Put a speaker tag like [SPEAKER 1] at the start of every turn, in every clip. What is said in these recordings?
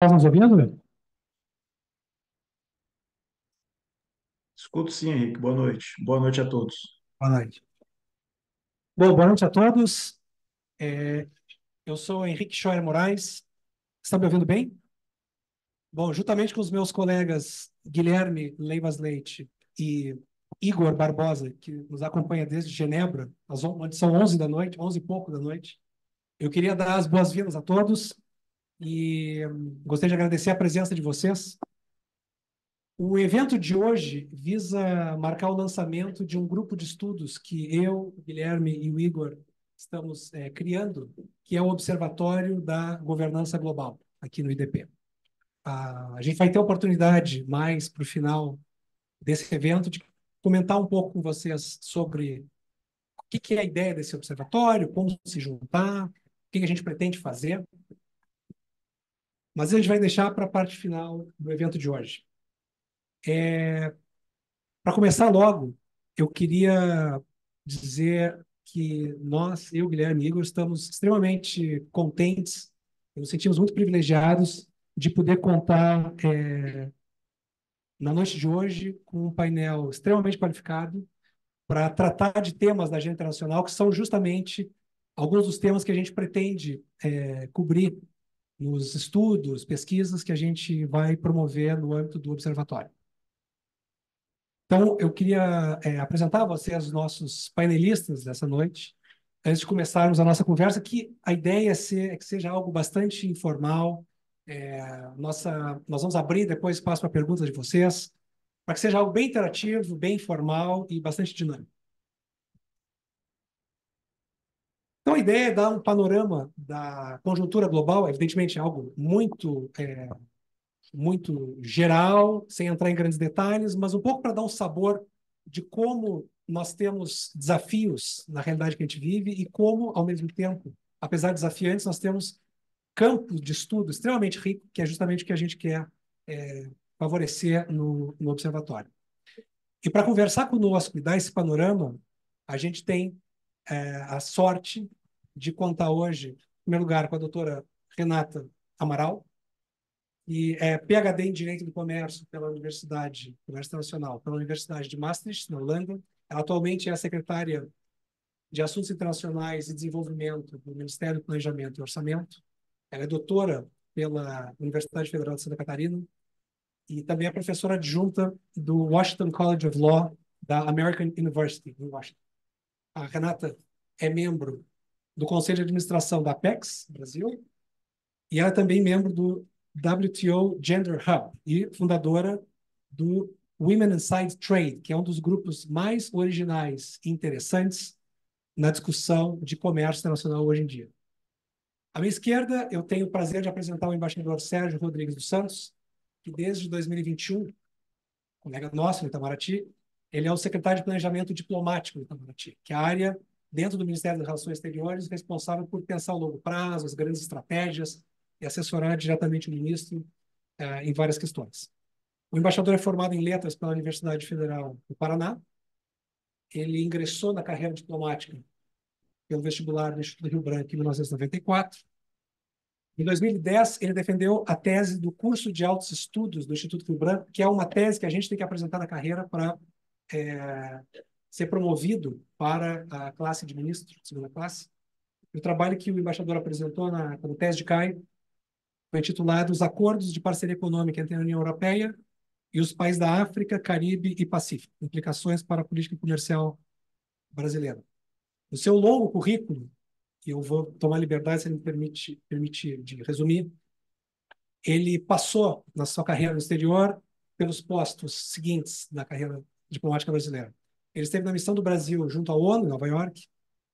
[SPEAKER 1] Está nos ouvindo?
[SPEAKER 2] Escuto sim, Henrique. Boa noite. Boa noite a todos.
[SPEAKER 1] Boa noite. Bom, boa noite a todos. É, eu sou Henrique Scheuer Moraes. Está me ouvindo bem? Bom, juntamente com os meus colegas Guilherme Leivas Leite e Igor Barbosa, que nos acompanha desde Genebra, onde são 11 da noite, 11 e pouco da noite, eu queria dar as boas-vindas a todos e gostaria de agradecer a presença de vocês. O evento de hoje visa marcar o lançamento de um grupo de estudos que eu, o Guilherme e o Igor estamos criando, que é o Observatório da Governança Global, aqui no IDP. A gente vai ter a oportunidade, mais para o final desse evento, de comentar um pouco com vocês sobre o que é a ideia desse observatório, como se juntar, o que a gente pretende fazer, mas a gente vai deixar para a parte final do evento de hoje. Para começar logo, eu queria dizer que nós, eu, Guilherme e Igor, estamos extremamente contentes, nos sentimos muito privilegiados de poder contar na noite de hoje com um painel extremamente qualificado para tratar de temas da agenda internacional que são justamente alguns dos temas que a gente pretende cobrir nos estudos, pesquisas que a gente vai promover no âmbito do observatório. Então, eu queria apresentar a vocês os nossos painelistas dessa noite, antes de começarmos a nossa conversa, que a ideia é que seja algo bastante informal. Nós vamos abrir depois espaço para perguntas de vocês, para que seja algo bem interativo, bem informal e bastante dinâmico. Então, a ideia é dar um panorama da conjuntura global, evidentemente é algo muito geral, sem entrar em grandes detalhes, mas um pouco para dar um sabor de como nós temos desafios na realidade que a gente vive e como, ao mesmo tempo, apesar de desafiantes, nós temos campos de estudo extremamente rico, que é justamente o que a gente quer favorecer no observatório. E para conversar conosco e dar esse panorama, a gente tem a sorte de contar hoje, em primeiro lugar, com a doutora Renata Amaral, e é PhD em Direito do Comércio pela Universidade Comércio Internacional, pela Universidade de Maastricht, na Holanda. Ela atualmente é a secretária de Assuntos Internacionais e Desenvolvimento do Ministério do Planejamento e Orçamento. Ela é doutora pela Universidade Federal de Santa Catarina e também é professora adjunta do Washington College of Law da American University, em Washington. A Renata é membro do Conselho de Administração da Apex, Brasil, e ela é também membro do WTO Gender Hub e fundadora do Women Inside Trade, que é um dos grupos mais originais e interessantes na discussão de comércio internacional hoje em dia. À minha esquerda, eu tenho o prazer de apresentar o embaixador Sérgio Rodrigues dos Santos, que desde 2021, colega nosso no Itamaraty, ele é o secretário de Planejamento Diplomático do Itamaraty, que é a área dentro do Ministério das Relações Exteriores responsável por pensar o longo prazo, as grandes estratégias e assessorar diretamente o ministro em várias questões. O embaixador é formado em letras pela Universidade Federal do Paraná. Ele ingressou na carreira diplomática pelo vestibular do Instituto Rio Branco em 1994. Em 2010, ele defendeu a tese do curso de altos estudos do Instituto Rio Branco, que é uma tese que a gente tem que apresentar na carreira para ser promovido para a classe de ministro, segunda classe. O trabalho que o embaixador apresentou como tese de Caio foi intitulado Os Acordos de Parceria Econômica entre a União Europeia e os países da África, Caribe e Pacífico, implicações para a política comercial brasileira. No seu longo currículo, que eu vou tomar liberdade, se ele me permitir de resumir, ele passou, na sua carreira no exterior, pelos postos seguintes da carreira diplomática brasileira. Ele esteve na missão do Brasil junto à ONU, em Nova York.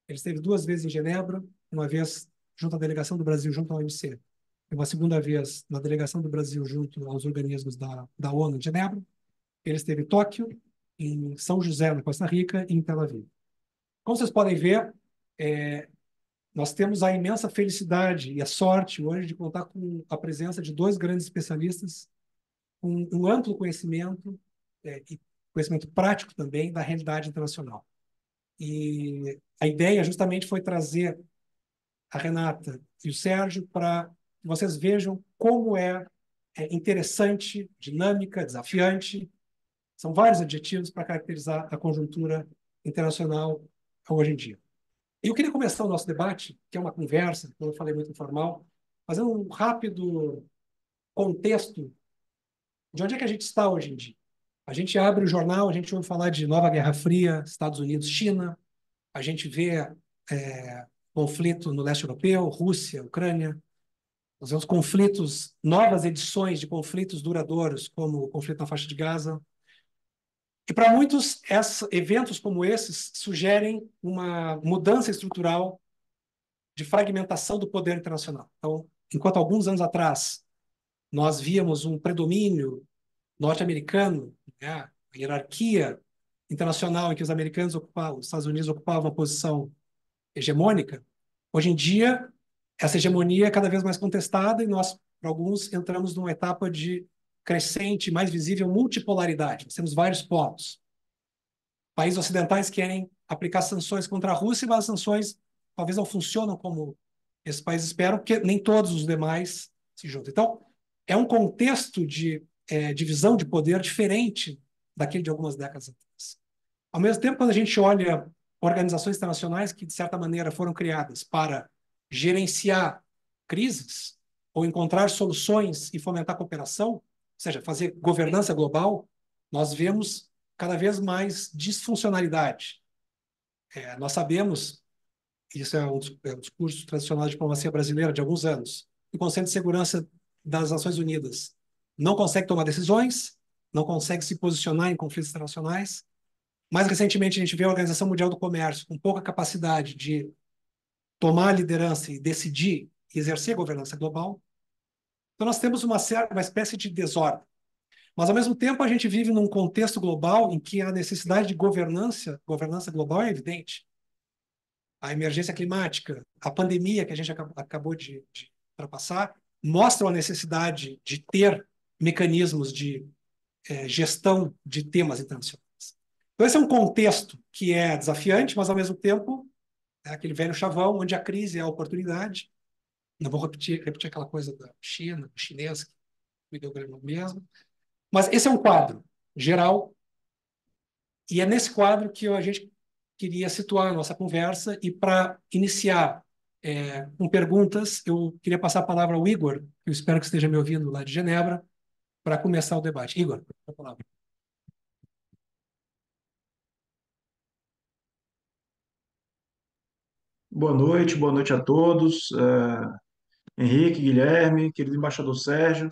[SPEAKER 1] Ele esteve 2 vezes em Genebra, uma vez junto à delegação do Brasil junto à OMC, e uma segunda vez na delegação do Brasil junto aos organismos da ONU em Genebra. Ele esteve em Tóquio, em São José, na Costa Rica, e em Tel Aviv. Como vocês podem ver, nós temos a imensa felicidade e a sorte hoje de contar com a presença de dois grandes especialistas com um amplo conhecimento e conhecimento prático também da realidade internacional. E a ideia justamente foi trazer a Renata e o Sérgio para que vocês vejam como é interessante, dinâmica, desafiante. São vários adjetivos para caracterizar a conjuntura internacional hoje em dia. E eu queria começar o nosso debate, que é uma conversa, como eu falei, muito informal, fazendo um rápido contexto de onde é que a gente está hoje em dia. A gente abre o jornal, a gente ouve falar de nova Guerra Fria, Estados Unidos, China, a gente vê conflito no leste europeu, Rússia, Ucrânia, nós vemos conflitos, novas edições de conflitos duradouros, como o conflito na faixa de Gaza. E para muitos, eventos como esses sugerem uma mudança estrutural de fragmentação do poder internacional. Então, enquanto alguns anos atrás nós víamos um predomínio norte-americano, né, a hierarquia internacional em que os americanos ocupavam, os Estados Unidos ocupavam uma posição hegemônica, hoje em dia essa hegemonia é cada vez mais contestada e nós, para alguns, entramos numa etapa de crescente, mais visível multipolaridade. Nós temos vários polos. Países ocidentais querem aplicar sanções contra a Rússia, mas as sanções talvez não funcionam como esses países esperam, porque nem todos os demais se juntam. Então, é um contexto de divisão de poder diferente daquele de algumas décadas atrás. Ao mesmo tempo, quando a gente olha organizações internacionais que, de certa maneira, foram criadas para gerenciar crises ou encontrar soluções e fomentar cooperação, ou seja, fazer governança global, nós vemos cada vez mais disfuncionalidade. Nós sabemos, isso é um discurso tradicional de diplomacia brasileira de alguns anos, que o Conselho de Segurança das Nações Unidas não consegue tomar decisões, não consegue se posicionar em conflitos internacionais. Mais recentemente, a gente vê a Organização Mundial do Comércio com pouca capacidade de tomar a liderança e decidir e exercer a governança global. Então, nós temos uma espécie de desordem. Mas, ao mesmo tempo, a gente vive num contexto global em que a necessidade de governança global é evidente. A emergência climática, a pandemia que a gente acabou de ultrapassar, mostram a necessidade de ter mecanismos de gestão de temas internacionais. Então, esse é um contexto que é desafiante, mas, ao mesmo tempo, é aquele velho chavão onde a crise é a oportunidade. Não vou repetir aquela coisa da China, do chinês, que me deu grande mesmo. Mas esse é um quadro geral, e é nesse quadro que a gente queria situar a nossa conversa. E para iniciar com perguntas, eu queria passar a palavra ao Igor, que eu espero que esteja me ouvindo lá de Genebra, para começar o debate. Igor, a palavra.
[SPEAKER 2] Boa noite a todos. Henrique, Guilherme, querido embaixador Sérgio,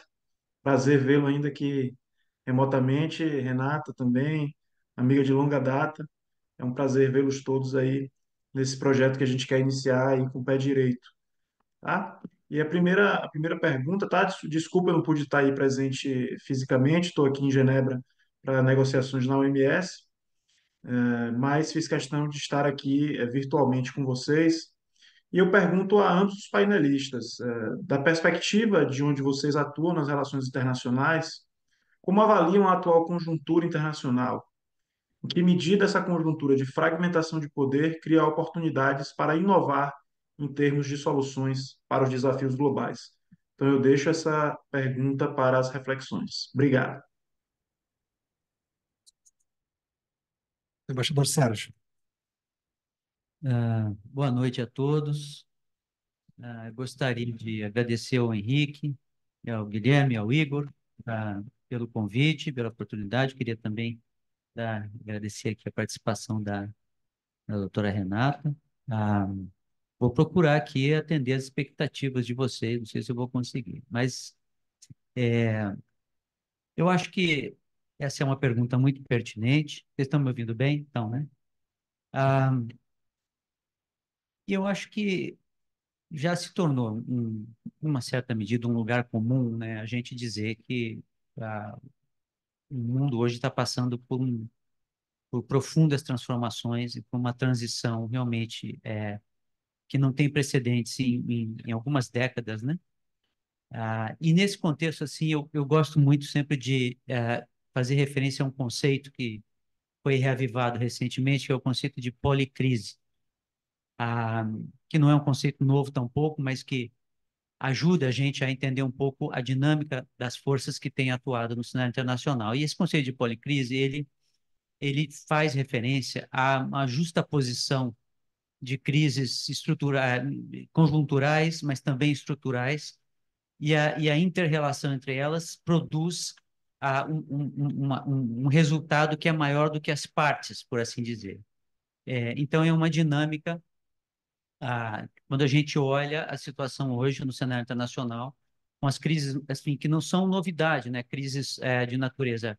[SPEAKER 2] prazer vê-lo ainda aqui remotamente. Renata também, amiga de longa data. É um prazer vê-los todos aí nesse projeto que a gente quer iniciar aí com o pé direito, tá? E a primeira pergunta, tá? Desculpa, eu não pude estar aí presente fisicamente, estou aqui em Genebra para negociações na OMS, mas fiz questão de estar aqui virtualmente com vocês. E eu pergunto a ambos os painelistas, da perspectiva de onde vocês atuam nas relações internacionais, como avaliam a atual conjuntura internacional? Em que medida essa conjuntura de fragmentação de poder cria oportunidades para inovar em termos de soluções para os desafios globais? Então, eu deixo essa pergunta para as reflexões. Obrigado.
[SPEAKER 1] Embaixador Sérgio.
[SPEAKER 3] Boa noite a todos. Gostaria de agradecer ao Henrique, ao Guilherme, ao Igor, pelo convite, pela oportunidade. Queria também agradecer aqui a participação da doutora Renata. Vou procurar aqui atender as expectativas de vocês, não sei se eu vou conseguir, mas eu acho que essa é uma pergunta muito pertinente. Vocês estão me ouvindo bem? Então, né? E eu acho que já se tornou, em uma certa medida, um lugar comum, né, a gente dizer que o mundo hoje está passando por profundas transformações e por uma transição realmente que não tem precedentes em algumas décadas, né? E nesse contexto, assim, eu gosto muito sempre de fazer referência a um conceito que foi reavivado recentemente, que é o conceito de policrise, que não é um conceito novo tampouco, mas que ajuda a gente a entender um pouco a dinâmica das forças que têm atuado no cenário internacional. E esse conceito de policrise, ele faz referência a uma justaposição de crises conjunturais, mas também estruturais, e a inter-relação entre elas produz um resultado que é maior do que as partes, por assim dizer. Então, é uma dinâmica, quando a gente olha a situação hoje no cenário internacional, com as crises assim, que não são novidade, né? Crises de natureza,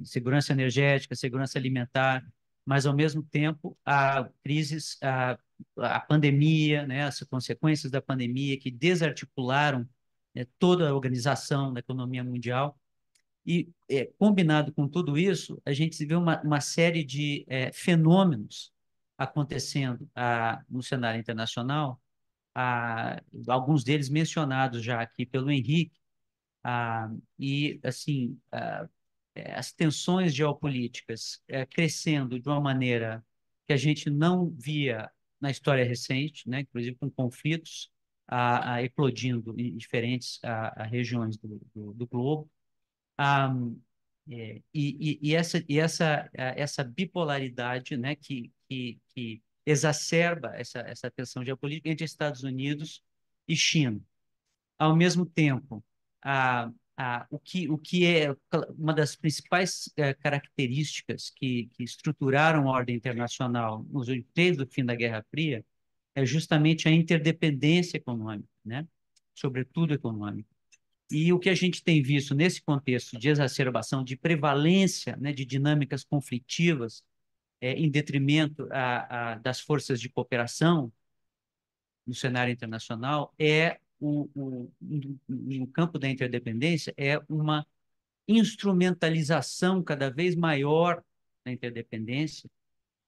[SPEAKER 3] segurança energética, segurança alimentar, mas, ao mesmo tempo, há crises, a pandemia, né? As consequências da pandemia que desarticularam, né, toda a organização da economia mundial. E, combinado com tudo isso, a gente vê uma série de fenômenos acontecendo no cenário internacional, alguns deles mencionados já aqui pelo Henrique, e, assim, as tensões geopolíticas crescendo de uma maneira que a gente não via na história recente, né? Inclusive com conflitos eclodindo em diferentes regiões do globo. Ah, essa bipolaridade, né, que exacerba essa tensão geopolítica entre Estados Unidos e China. Ao mesmo tempo, o que é uma das principais características que estruturaram a ordem internacional desde o fim da Guerra Fria é justamente a interdependência econômica, né? Sobretudo econômica. E o que a gente tem visto nesse contexto de exacerbação, de prevalência, né, de dinâmicas conflitivas, em detrimento das forças de cooperação no cenário internacional, no campo da interdependência, é uma instrumentalização cada vez maior da interdependência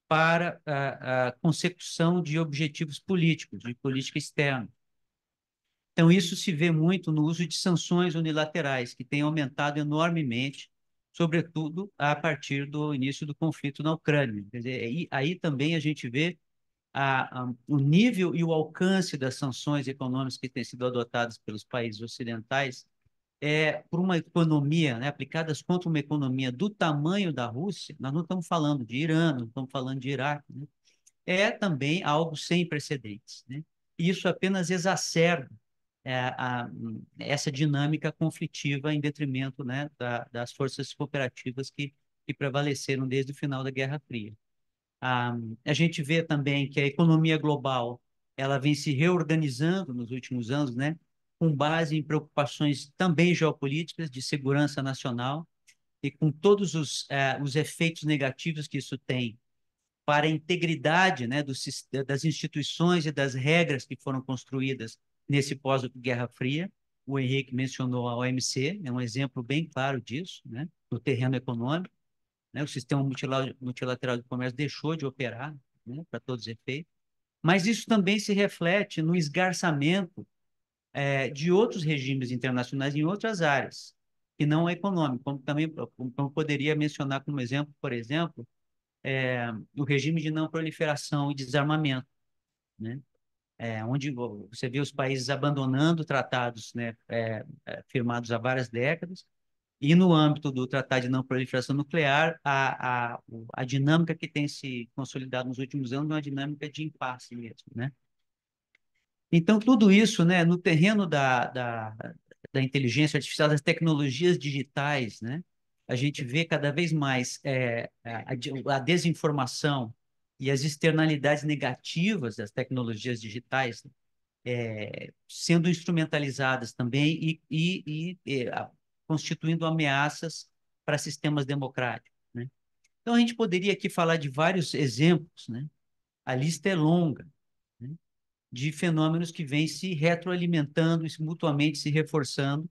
[SPEAKER 3] para a consecução de objetivos políticos, de política externa. Então, isso se vê muito no uso de sanções unilaterais, que têm aumentado enormemente, sobretudo a partir do início do conflito na Ucrânia. Quer dizer, aí também a gente vê o nível e o alcance das sanções econômicas que têm sido adotadas pelos países ocidentais por uma economia, né, aplicadas contra uma economia do tamanho da Rússia. Nós não estamos falando de Irã, não estamos falando de Iraque, né? É também algo sem precedentes, né? E isso apenas exacerba essa dinâmica conflitiva em detrimento, né, das forças cooperativas que prevaleceram desde o final da Guerra Fria. A gente vê também que a economia global ela vem se reorganizando nos últimos anos, né, com base em preocupações também geopolíticas de segurança nacional e com todos os efeitos negativos que isso tem para a integridade, né, das instituições e das regras que foram construídas nesse pós-Guerra Fria. O Henrique mencionou a OMC, é um exemplo bem claro disso, né, no terreno econômico, né, o sistema multilateral de comércio deixou de operar, né, para todos os efeitos, mas isso também se reflete no esgarçamento de outros regimes internacionais em outras áreas, que não é econômico, como poderia mencionar como exemplo, por exemplo, o regime de não proliferação e desarmamento, né? Onde você vê os países abandonando tratados, né, firmados há várias décadas, e no âmbito do Tratado de Não Proliferação Nuclear, a dinâmica que tem se consolidado nos últimos anos é uma dinâmica de impasse mesmo, né? Então, tudo isso, né, no terreno da inteligência artificial, das tecnologias digitais, né, a gente vê cada vez mais a desinformação e as externalidades negativas das tecnologias digitais sendo instrumentalizadas também constituindo ameaças para sistemas democráticos, né? Então, a gente poderia aqui falar de vários exemplos, né? A lista é longa, né, de fenômenos que vêm se retroalimentando, mutuamente se reforçando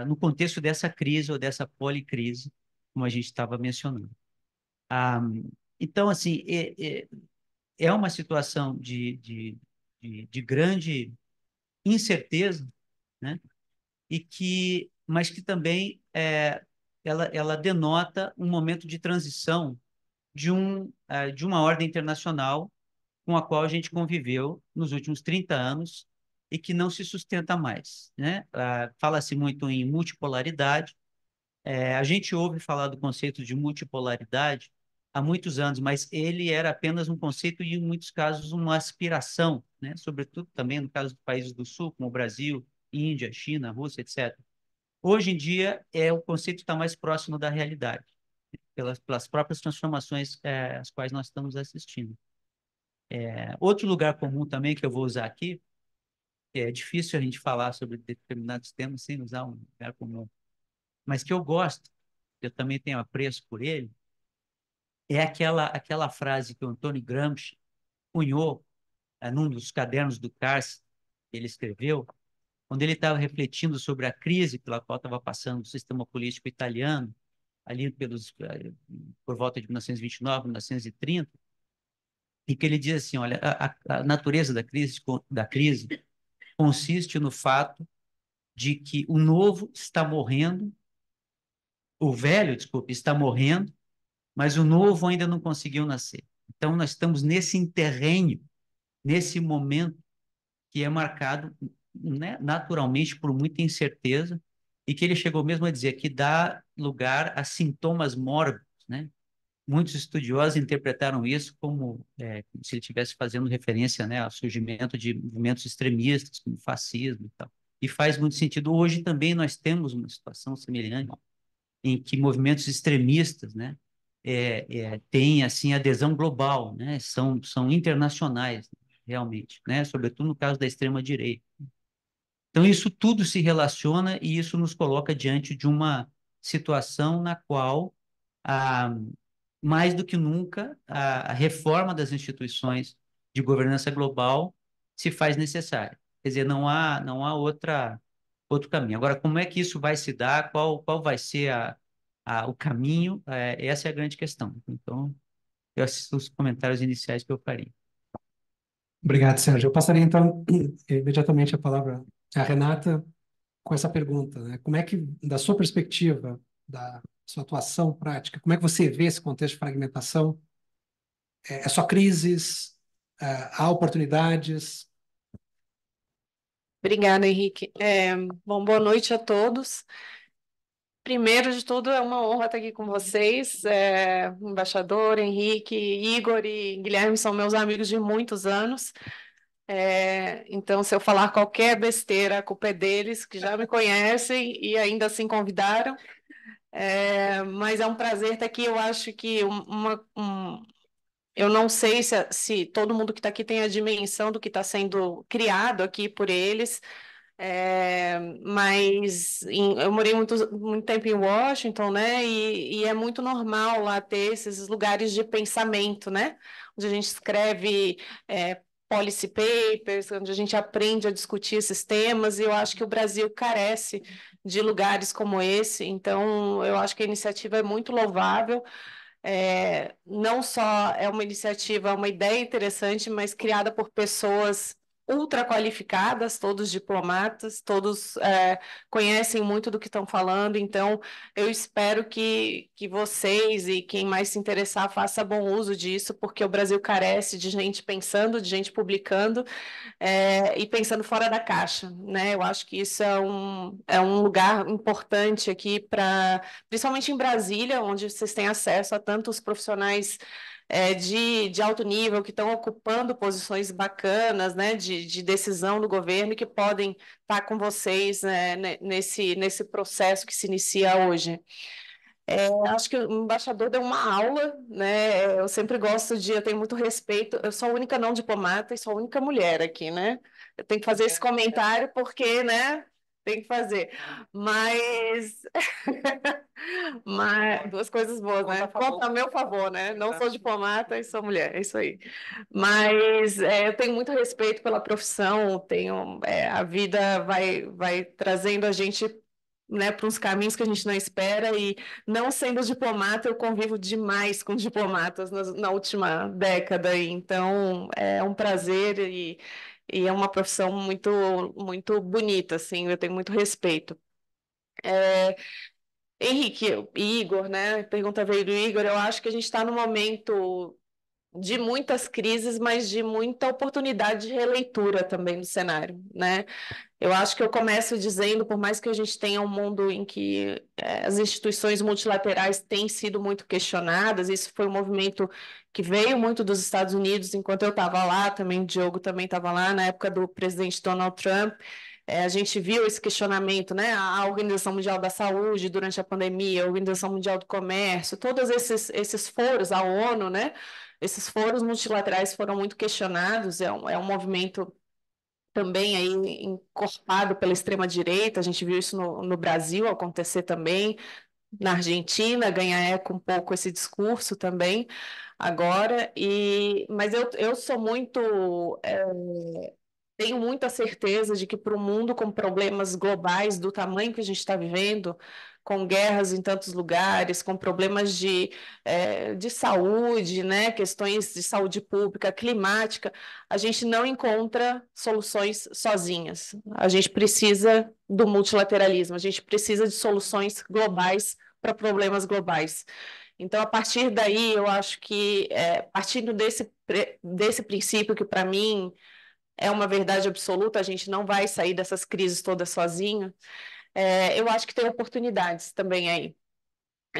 [SPEAKER 3] no contexto dessa crise ou dessa policrise, como a gente estava mencionando. Então, assim, é uma situação de grande incerteza, né? Mas que também ela denota um momento de transição de uma ordem internacional com a qual a gente conviveu nos últimos 30 anos e que não se sustenta mais, né? Fala-se muito em multipolaridade. A gente ouve falar do conceito de multipolaridade há muitos anos, mas ele era apenas um conceito e, em muitos casos, uma aspiração, né? Sobretudo também no caso dos países do Sul, como o Brasil, Índia, China, Rússia, etc. Hoje em dia, o conceito está mais próximo da realidade, pelas próprias transformações às quais nós estamos assistindo. Outro lugar comum também que eu vou usar aqui, é difícil a gente falar sobre determinados temas sem usar um lugar comum, mas que eu gosto, eu também tenho apreço por ele, é aquela frase que o Antônio Gramsci cunhou num dos cadernos do Cárcere, que ele escreveu, quando ele estava refletindo sobre a crise pela qual estava passando o sistema político italiano, ali por volta de 1929, 1930, e que ele diz assim, olha, a natureza da crise consiste no fato de que o novo está morrendo, o velho, desculpe, está morrendo, mas o novo ainda não conseguiu nascer. Então, nós estamos nesse interregno, nesse momento que é marcado, né, naturalmente por muita incerteza, e que ele chegou mesmo a dizer que dá lugar a sintomas mórbidos, né? Muitos estudiosos interpretaram isso como se ele estivesse fazendo referência, né, ao surgimento de movimentos extremistas, como fascismo e tal. E faz muito sentido. Hoje também nós temos uma situação semelhante, em que movimentos extremistas, né, têm assim adesão global, né, são internacionais, realmente, né, sobretudo no caso da extrema direita. Então isso tudo se relaciona e isso nos coloca diante de uma situação na qual mais do que nunca a reforma das instituições de governança global se faz necessária. Quer dizer, não há outro caminho. Agora, como é que isso vai se dar? Qual vai ser o caminho? Essa é a grande questão. Então, eu assisto os comentários iniciais que eu faria.
[SPEAKER 1] Obrigado, Sérgio. Eu passaria, então, imediatamente a palavra à Renata com essa pergunta, né? Como é que, da sua perspectiva, da sua atuação prática, como é que você vê esse contexto de fragmentação? É só crises? Há oportunidades?
[SPEAKER 4] Obrigada, Henrique. Bom, boa noite a todos. Primeiro de tudo, é uma honra estar aqui com vocês. Embaixador, Henrique, Igor e Guilherme são meus amigos de muitos anos. Então, se eu falar qualquer besteira, a culpa é deles, que já me conhecem e ainda assim convidaram. Mas é um prazer estar aqui. Eu acho que eu não sei se todo mundo que está aqui tem a dimensão do que está sendo criado aqui por eles. Mas eu morei muito tempo em Washington, né? E é muito normal lá ter esses lugares de pensamento, né? Onde a gente escreve policy papers, onde a gente aprende a discutir esses temas, e eu acho que o Brasil carece de lugares como esse, então eu acho que a iniciativa é muito louvável. Não só é uma iniciativa, é uma ideia interessante, mas criada por pessoas ultra qualificadas, todos diplomatas, todos conhecem muito do que estão falando, então eu espero que vocês e quem mais se interessar faça bom uso disso, porque o Brasil carece de gente pensando, de gente publicando, e pensando fora da caixa, né? Eu acho que isso é um lugar importante aqui principalmente em Brasília, onde vocês têm acesso a tantos profissionais de alto nível que estão ocupando posições bacanas, né, de decisão do governo e que podem estar com vocês, né, nesse processo que se inicia hoje. Acho que o embaixador deu uma aula, né? Eu sempre gosto eu tenho muito respeito. Eu sou a única não diplomata e sou a única mulher aqui, né? Eu tenho que fazer esse comentário porque, né? Tem que fazer. Mas, duas coisas boas, né? Conta a meu favor, né? Não sou diplomata e sou mulher, é isso aí. Mas eu tenho muito respeito pela profissão, a vida vai trazendo a gente, né, para uns caminhos que a gente não espera, e não sendo diplomata, eu convivo demais com diplomatas na última década, e então é um prazer e é uma profissão muito, muito bonita, assim, eu tenho muito respeito. Henrique, Igor, né? A pergunta veio do Igor. Eu acho que a gente está no momento de muitas crises, mas de muita oportunidade de releitura também no cenário, né? Eu acho que eu começo dizendo, por mais que a gente tenha um mundo em que as instituições multilaterais têm sido muito questionadas, isso foi um movimento que veio muito dos Estados Unidos, enquanto eu estava lá, também o Diogo também estava lá, na época do presidente Donald Trump, a gente viu esse questionamento, né? A Organização Mundial da Saúde durante a pandemia, a Organização Mundial do Comércio, todos esses foros, a ONU, né? Esses foros multilaterais foram muito questionados, é um movimento também aí encorpado pela extrema-direita, a gente viu isso no Brasil acontecer também, na Argentina, ganha eco um pouco esse discurso também, agora, mas eu sou muito... tenho muita certeza de que para um mundo com problemas globais do tamanho que a gente está vivendo, com guerras em tantos lugares, com problemas de saúde, né, questões de saúde pública, climática, a gente não encontra soluções sozinhas. A gente precisa do multilateralismo, a gente precisa de soluções globais para problemas globais. Então, a partir daí, eu acho que, partindo desse princípio que, para mim, é uma verdade absoluta, a gente não vai sair dessas crises todas sozinho. Eu acho que tem oportunidades também aí.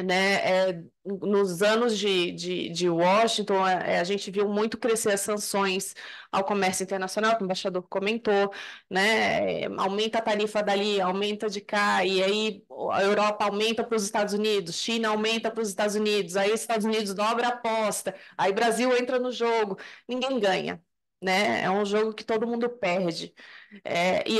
[SPEAKER 4] Né? Nos anos de Washington, a gente viu muito crescer as sanções ao comércio internacional, que o embaixador comentou, né? Aumenta a tarifa dali, aumenta de cá, e aí a Europa aumenta para os Estados Unidos, China aumenta para os Estados Unidos, aí os Estados Unidos dobra a aposta, aí Brasil entra no jogo, ninguém ganha. Né? É um jogo que todo mundo perde. E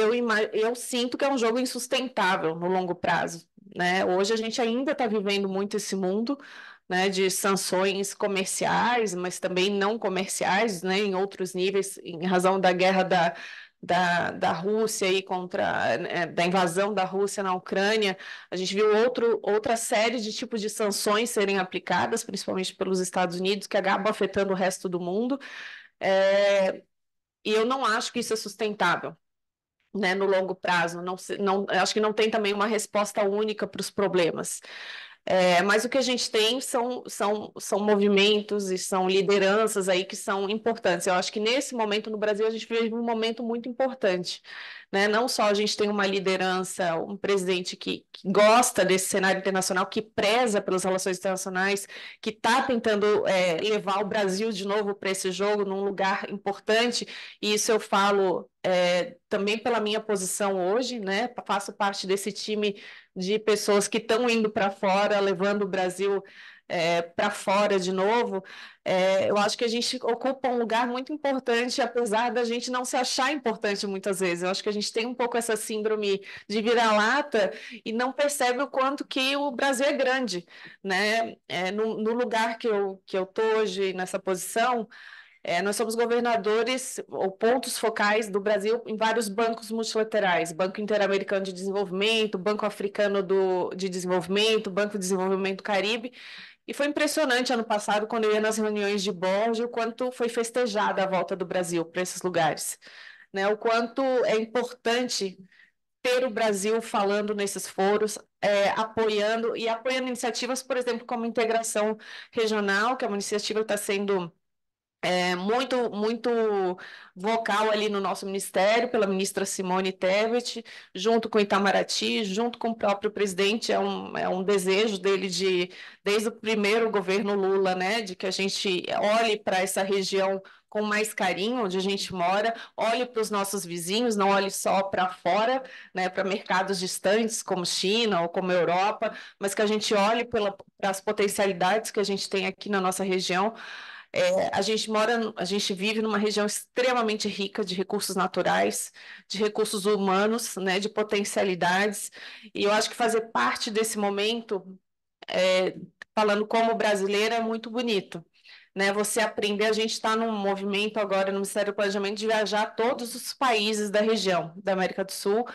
[SPEAKER 4] eu sinto que é um jogo insustentável no longo prazo. Né? Hoje a gente ainda está vivendo muito esse mundo, né, de sanções comerciais, mas também não comerciais, né, em outros níveis, em razão da guerra da Rússia e da invasão da Rússia na Ucrânia. A gente viu outra série de tipos de sanções serem aplicadas, principalmente pelos Estados Unidos, que acabam afetando o resto do mundo. E eu não acho que isso é sustentável. Né, no longo prazo, acho que não tem também uma resposta única para os problemas. Mas o que a gente tem são movimentos e são lideranças aí que são importantes. Eu acho que nesse momento no Brasil a gente vive um momento muito importante. Né? Não só a gente tem uma liderança, um presidente que gosta desse cenário internacional, que preza pelas relações internacionais, que está tentando levar o Brasil de novo para esse jogo num lugar importante, e isso eu falo também pela minha posição hoje, né? Faço parte desse time de pessoas que estão indo para fora, levando o Brasil para fora de novo. Eu acho que a gente ocupa um lugar muito importante, apesar da gente não se achar importante muitas vezes. Eu acho que a gente tem um pouco essa síndrome de vira-lata e não percebe o quanto que o Brasil é grande, né? No lugar que eu estou hoje, nessa posição, nós somos governadores ou pontos focais do Brasil em vários bancos multilaterais, Banco Interamericano de Desenvolvimento, Banco Africano de Desenvolvimento, Banco de Desenvolvimento do Caribe, e foi impressionante ano passado, quando eu ia nas reuniões de board, o quanto foi festejada a volta do Brasil para esses lugares, né? O quanto é importante ter o Brasil falando nesses foros, apoiando iniciativas, por exemplo, como integração regional, que é uma iniciativa que está sendo muito vocal ali no nosso ministério, pela ministra Simone Tebet, junto com Itamaraty, junto com o próprio presidente, é um desejo dele desde o primeiro governo Lula, né, de que a gente olhe para essa região com mais carinho, onde a gente mora, olhe para os nossos vizinhos, não olhe só para fora, né, para mercados distantes, como China ou como Europa, mas que a gente olhe para as potencialidades que a gente tem aqui na nossa região. A gente vive numa região extremamente rica de recursos naturais, de recursos humanos, né, de potencialidades, e eu acho que fazer parte desse momento, falando como brasileira, é muito bonito. Né, você aprender, a gente está num movimento agora no Ministério do Planejamento de viajar a todos os países da região da América do Sul,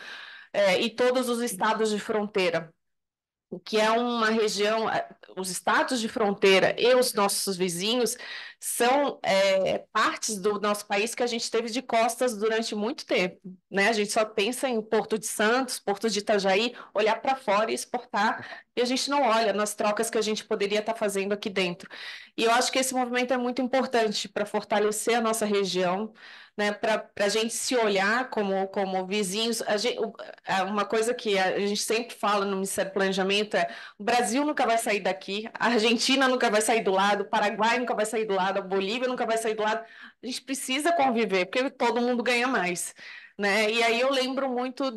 [SPEAKER 4] e todos os estados de fronteira. que é uma região, os estados de fronteira e os nossos vizinhos são partes do nosso país que a gente teve de costas durante muito tempo, né? A gente só pensa em Porto de Santos, Porto de Itajaí, olhar para fora e exportar, e a gente não olha nas trocas que a gente poderia estar fazendo aqui dentro. E eu acho que esse movimento é muito importante para fortalecer a nossa região, né, para a gente se olhar como vizinhos. Uma coisa que a gente sempre fala no Ministério do Planejamento é: o Brasil nunca vai sair daqui, a Argentina nunca vai sair do lado, o Paraguai nunca vai sair do lado, a Bolívia nunca vai sair do lado. A gente precisa conviver, porque todo mundo ganha mais, né? E aí eu lembro muito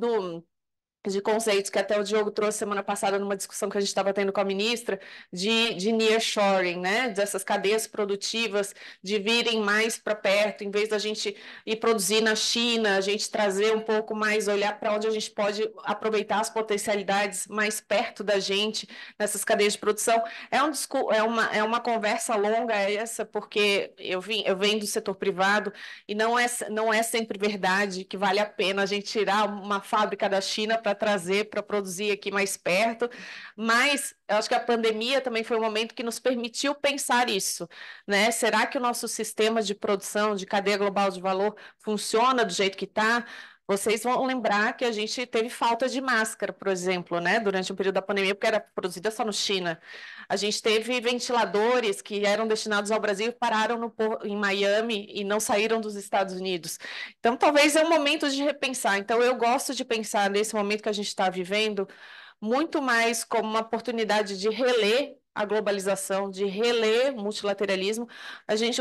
[SPEAKER 4] de conceitos que até o Diogo trouxe semana passada numa discussão que a gente estava tendo com a ministra, de nearshoring, né? Dessas cadeias produtivas, de virem mais para perto, em vez da gente ir produzir na China, a gente trazer um pouco mais, olhar para onde a gente pode aproveitar as potencialidades mais perto da gente, nessas cadeias de produção. É uma conversa longa essa, porque eu venho do setor privado, e não é sempre verdade que vale a pena a gente tirar uma fábrica da China para trazer, para produzir aqui mais perto, mas eu acho que a pandemia também foi um momento que nos permitiu pensar isso, né? Será que o nosso sistema de produção, de cadeia global de valor, funciona do jeito que está? Vocês vão lembrar que a gente teve falta de máscara, por exemplo, né? Durante o período da pandemia, porque era produzida só no China. A gente teve ventiladores que eram destinados ao Brasil e pararam em Miami e não saíram dos Estados Unidos. Então, talvez é um momento de repensar. Então, eu gosto de pensar nesse momento que a gente está vivendo muito mais como uma oportunidade de reler a globalização, de reler o multilateralismo.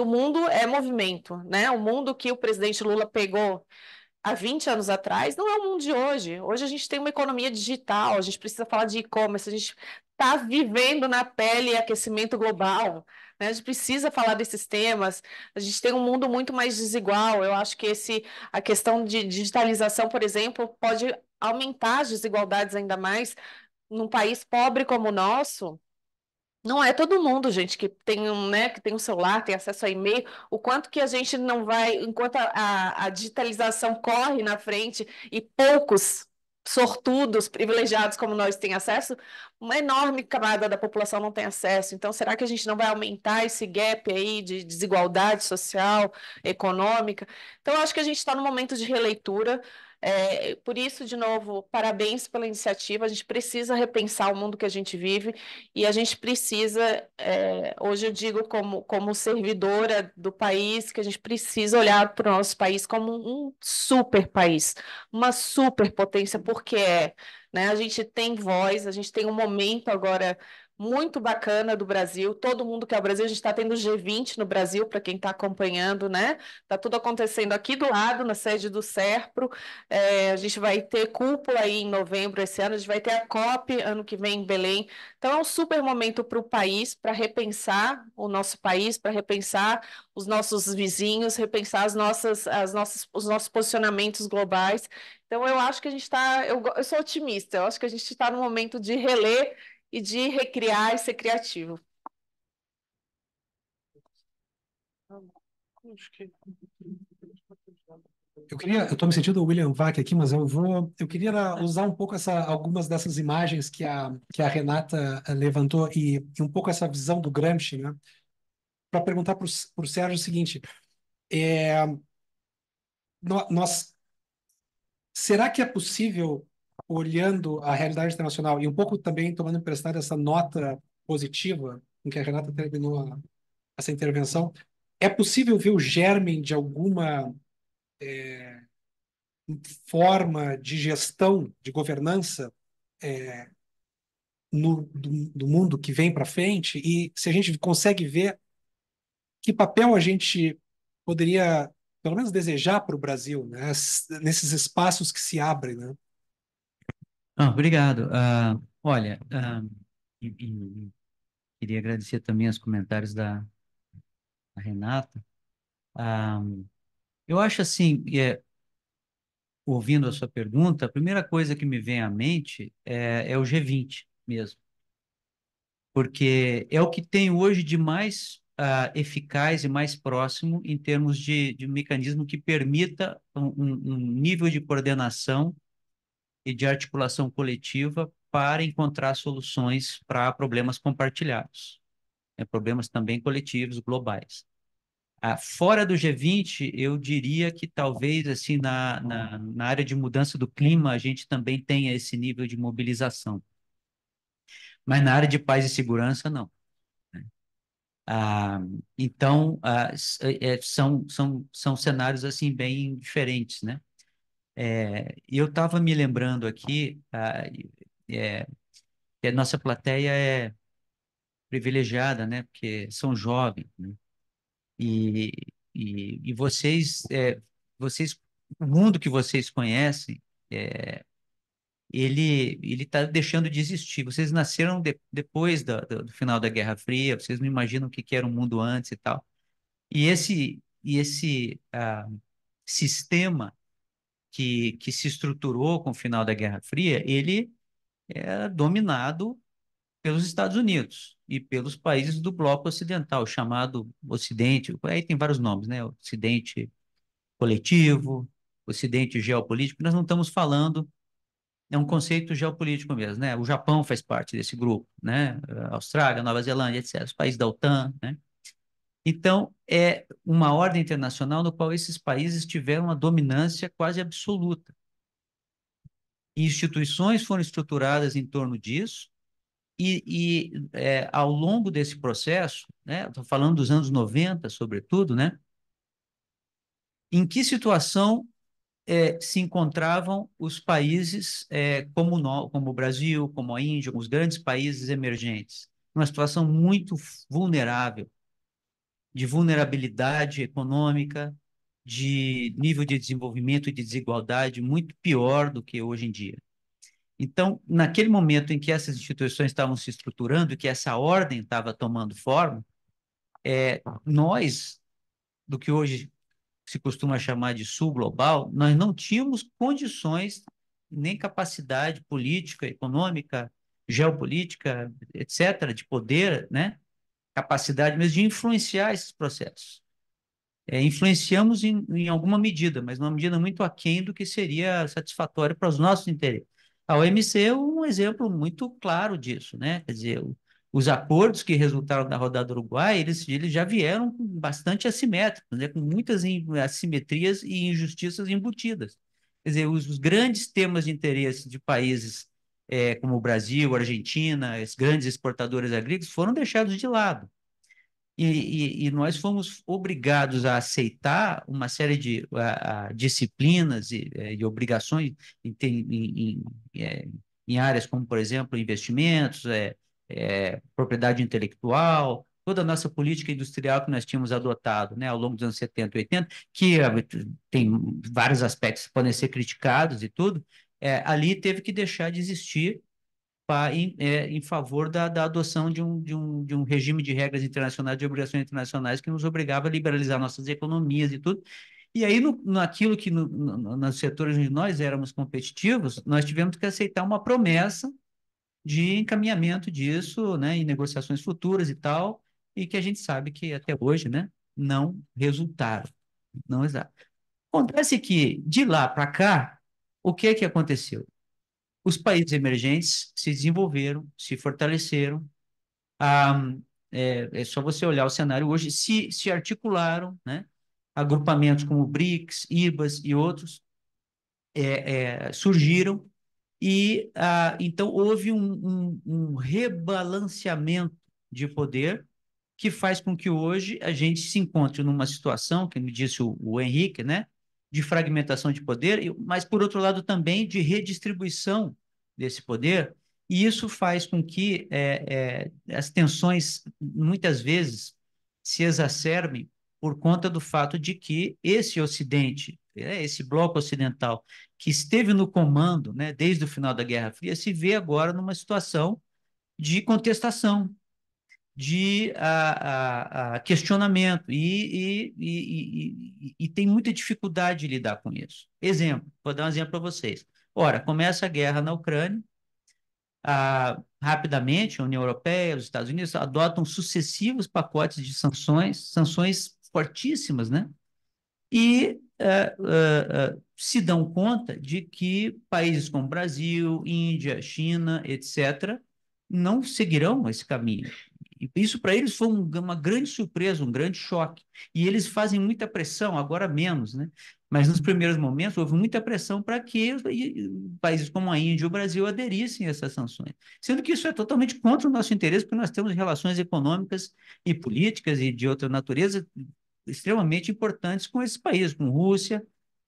[SPEAKER 4] O mundo é movimento, né? O mundo que o presidente Lula pegou há 20 anos atrás não é o mundo de hoje. Hoje a gente tem uma economia digital, a gente precisa falar de e-commerce, a gente está vivendo na pele aquecimento global, né? A gente precisa falar desses temas. A gente tem um mundo muito mais desigual. Eu acho que a questão de digitalização, por exemplo, pode aumentar as desigualdades ainda mais num país pobre como o nosso. Não é todo mundo, gente, que tem né, que tem um celular, tem acesso a e-mail. O quanto que a gente não vai, enquanto a digitalização corre na frente e poucos sortudos, privilegiados como nós têm acesso, uma enorme camada da população não tem acesso. Então, será que a gente não vai aumentar esse gap aí de desigualdade social, econômica? Então, eu acho que a gente está num momento de releitura. Por isso, de novo, parabéns pela iniciativa. A gente precisa repensar o mundo que a gente vive. E a gente precisa, hoje eu digo como servidora do país, que a gente precisa olhar para o nosso país como um super país, uma superpotência, porque né? A gente tem voz, a gente tem um momento agora muito bacana do Brasil, todo mundo quer o Brasil, a gente está tendo o G20 no Brasil, para quem está acompanhando, né? Está tudo acontecendo aqui do lado, na sede do SERPRO. A gente vai ter cúpula aí em novembro esse ano, a gente vai ter a COP ano que vem em Belém. Então, é um super momento para o país, para repensar o nosso país, para repensar os nossos vizinhos, repensar os nossos posicionamentos globais. Então, eu acho que a gente está. Eu sou otimista, eu acho que a gente está no momento de reler e de recriar e ser criativo.
[SPEAKER 1] Eu estou me sentindo o William Vac aqui, mas eu queria usar um pouco algumas dessas imagens que a Renata levantou e um pouco essa visão do Gramsci, né, para perguntar para o Sérgio o seguinte: é, nós, será que é possível, olhando a realidade internacional e um pouco também tomando emprestado essa nota positiva em que a Renata terminou essa intervenção, é possível ver o germe de alguma forma de gestão, de governança do mundo que vem para frente? E se a gente consegue ver que papel a gente poderia, pelo menos, desejar para o Brasil, né? Nesses espaços que se abrem, né?
[SPEAKER 3] Obrigado. Olha, e queria agradecer também os comentários da Renata. Ah, eu acho assim, ouvindo a sua pergunta, a primeira coisa que me vem à mente é o G20 mesmo, porque é o que tem hoje de mais eficaz e mais próximo em termos de mecanismo que permita um nível de coordenação e de articulação coletiva para encontrar soluções para problemas compartilhados, problemas também coletivos, globais. Fora do G20, eu diria que talvez assim na área de mudança do clima a gente também tenha esse nível de mobilização, mas na área de paz e segurança não. Ah, então, são cenários assim bem diferentes, né? E eu estava me lembrando aqui que a nossa plateia é privilegiada, né? Porque são jovens, né? E, e vocês, o mundo que vocês conhecem, ele está deixando de existir. Vocês nasceram depois do final da Guerra Fria, vocês não imaginam o que era o mundo antes e tal. E esse sistema que se estruturou com o final da Guerra Fria, ele era dominado pelos Estados Unidos e pelos países do bloco ocidental, chamado Ocidente. Aí tem vários nomes, né? Ocidente coletivo, Ocidente geopolítico. Nós não estamos falando, é um conceito geopolítico mesmo, né? O Japão faz parte desse grupo, né? A Austrália, Nova Zelândia, etc. Os países da OTAN, né? Então, é uma ordem internacional no qual esses países tiveram uma dominância quase absoluta. Instituições foram estruturadas em torno disso, ao longo desse processo, né, estou falando dos anos 90, sobretudo, né, em que situação se encontravam os países como o Brasil, como a Índia, os grandes países emergentes? Uma situação muito vulnerável, de vulnerabilidade econômica, de nível de desenvolvimento e de desigualdade muito pior do que hoje em dia. Então, naquele momento em que essas instituições estavam se estruturando, que essa ordem estava tomando forma, nós, do que hoje se costuma chamar de sul global, nós não tínhamos condições nem capacidade política, econômica, geopolítica, etc., de poder, né? Capacidade mesmo de influenciar esses processos. Influenciamos em alguma medida, mas numa medida muito aquém do que seria satisfatório para os nossos interesses. A OMC é um exemplo muito claro disso, né? Quer dizer, os acordos que resultaram da rodada do Uruguai, eles já vieram bastante assimétricos, né? Com muitas assimetrias e injustiças embutidas. Quer dizer, os grandes temas de interesse de países como o Brasil, a Argentina, as grandes exportadores agrícolas, foram deixados de lado. E nós fomos obrigados a aceitar uma série de disciplinas e obrigações em áreas como, por exemplo, investimentos, propriedade intelectual, toda a nossa política industrial que nós tínhamos adotado, né, ao longo dos anos 70 e 80, que tem vários aspectos que podem ser criticados e tudo, ali teve que deixar de existir em favor da adoção de um regime de regras internacionais, de obrigações internacionais que nos obrigava a liberalizar nossas economias e tudo. E aí, naquilo que nos setores onde nós éramos competitivos, nós tivemos que aceitar uma promessa de encaminhamento disso, né, em negociações futuras e tal, e que a gente sabe que até hoje, né, não resultaram. Não exato. Acontece que, de lá para cá, o que é que aconteceu? Os países emergentes se desenvolveram, se fortaleceram. Ah, é só você olhar o cenário hoje, se articularam, né? Agrupamentos como BRICS, IBAS e outros surgiram, e então houve um rebalanceamento de poder que faz com que hoje a gente se encontre numa situação, que me disse o Henrique, né, de fragmentação de poder, mas, por outro lado, também de redistribuição desse poder, e isso faz com que as tensões, muitas vezes, se exacerbem por conta do fato de que esse Ocidente, esse bloco ocidental, que esteve no comando, né, desde o final da Guerra Fria, se vê agora numa situação de contestação, de questionamento e tem muita dificuldade de lidar com isso. Exemplo, vou dar um exemplo para vocês. Ora, começa a guerra na Ucrânia, rapidamente a União Europeia, os Estados Unidos adotam sucessivos pacotes de sanções, sanções fortíssimas, né? E se dão conta de que países como Brasil, Índia, China, etc., não seguirão esse caminho. E isso para eles foi uma grande surpresa, um grande choque. E eles fazem muita pressão, agora menos, né? Mas nos primeiros momentos houve muita pressão para que países como a Índia e o Brasil aderissem a essas sanções. Sendo que isso é totalmente contra o nosso interesse, porque nós temos relações econômicas e políticas e de outra natureza extremamente importantes com esses países, com Rússia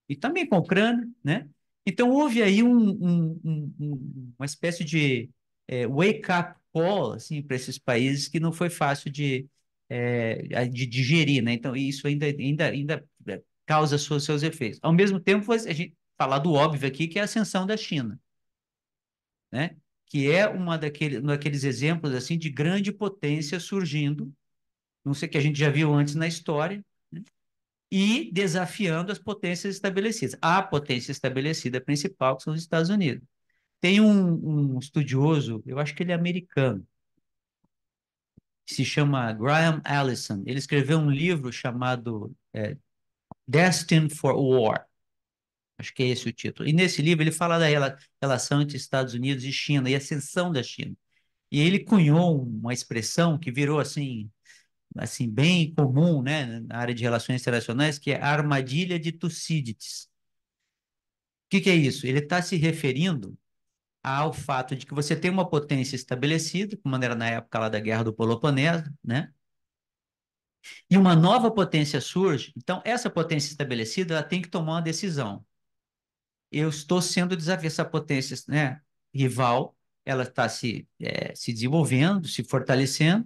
[SPEAKER 3] e também com a Ucrânia, né? Então, houve aí uma espécie de wake-up call assim, para esses países que não foi fácil de digerir, né? Então, isso ainda causa seus efeitos. Ao mesmo tempo, a gente falar do óbvio aqui, que é a ascensão da China, né? Que é daqueles exemplos assim de grande potência surgindo, não sei que a gente já viu antes na história, né? E desafiando as potências estabelecidas. A potência estabelecida principal, que são os Estados Unidos. Tem um estudioso, eu acho que ele é americano, que se chama Graham Allison. Ele escreveu um livro chamado Destined for War. Acho que é esse o título. E nesse livro ele fala da relação entre Estados Unidos e China e a ascensão da China. E ele cunhou uma expressão que virou assim bem comum, né, na área de relações internacionais, que é a armadilha de Tucídides. O que é isso? Ele está se referindo ao fato de que você tem uma potência estabelecida, como era na época lá da Guerra do Peloponeso, né? E uma nova potência surge. Então, essa potência estabelecida, ela tem que tomar uma decisão. Eu estou sendo desafiado, essa potência, né, rival, ela está se desenvolvendo, se fortalecendo.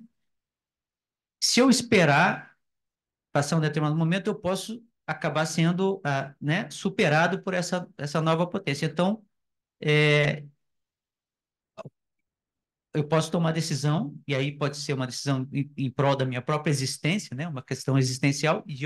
[SPEAKER 3] Se eu esperar passar um determinado momento, eu posso acabar sendo né, superado por essa nova potência. Então, é, eu posso tomar decisão, e aí pode ser uma decisão em prol da minha própria existência, né, uma questão existencial, e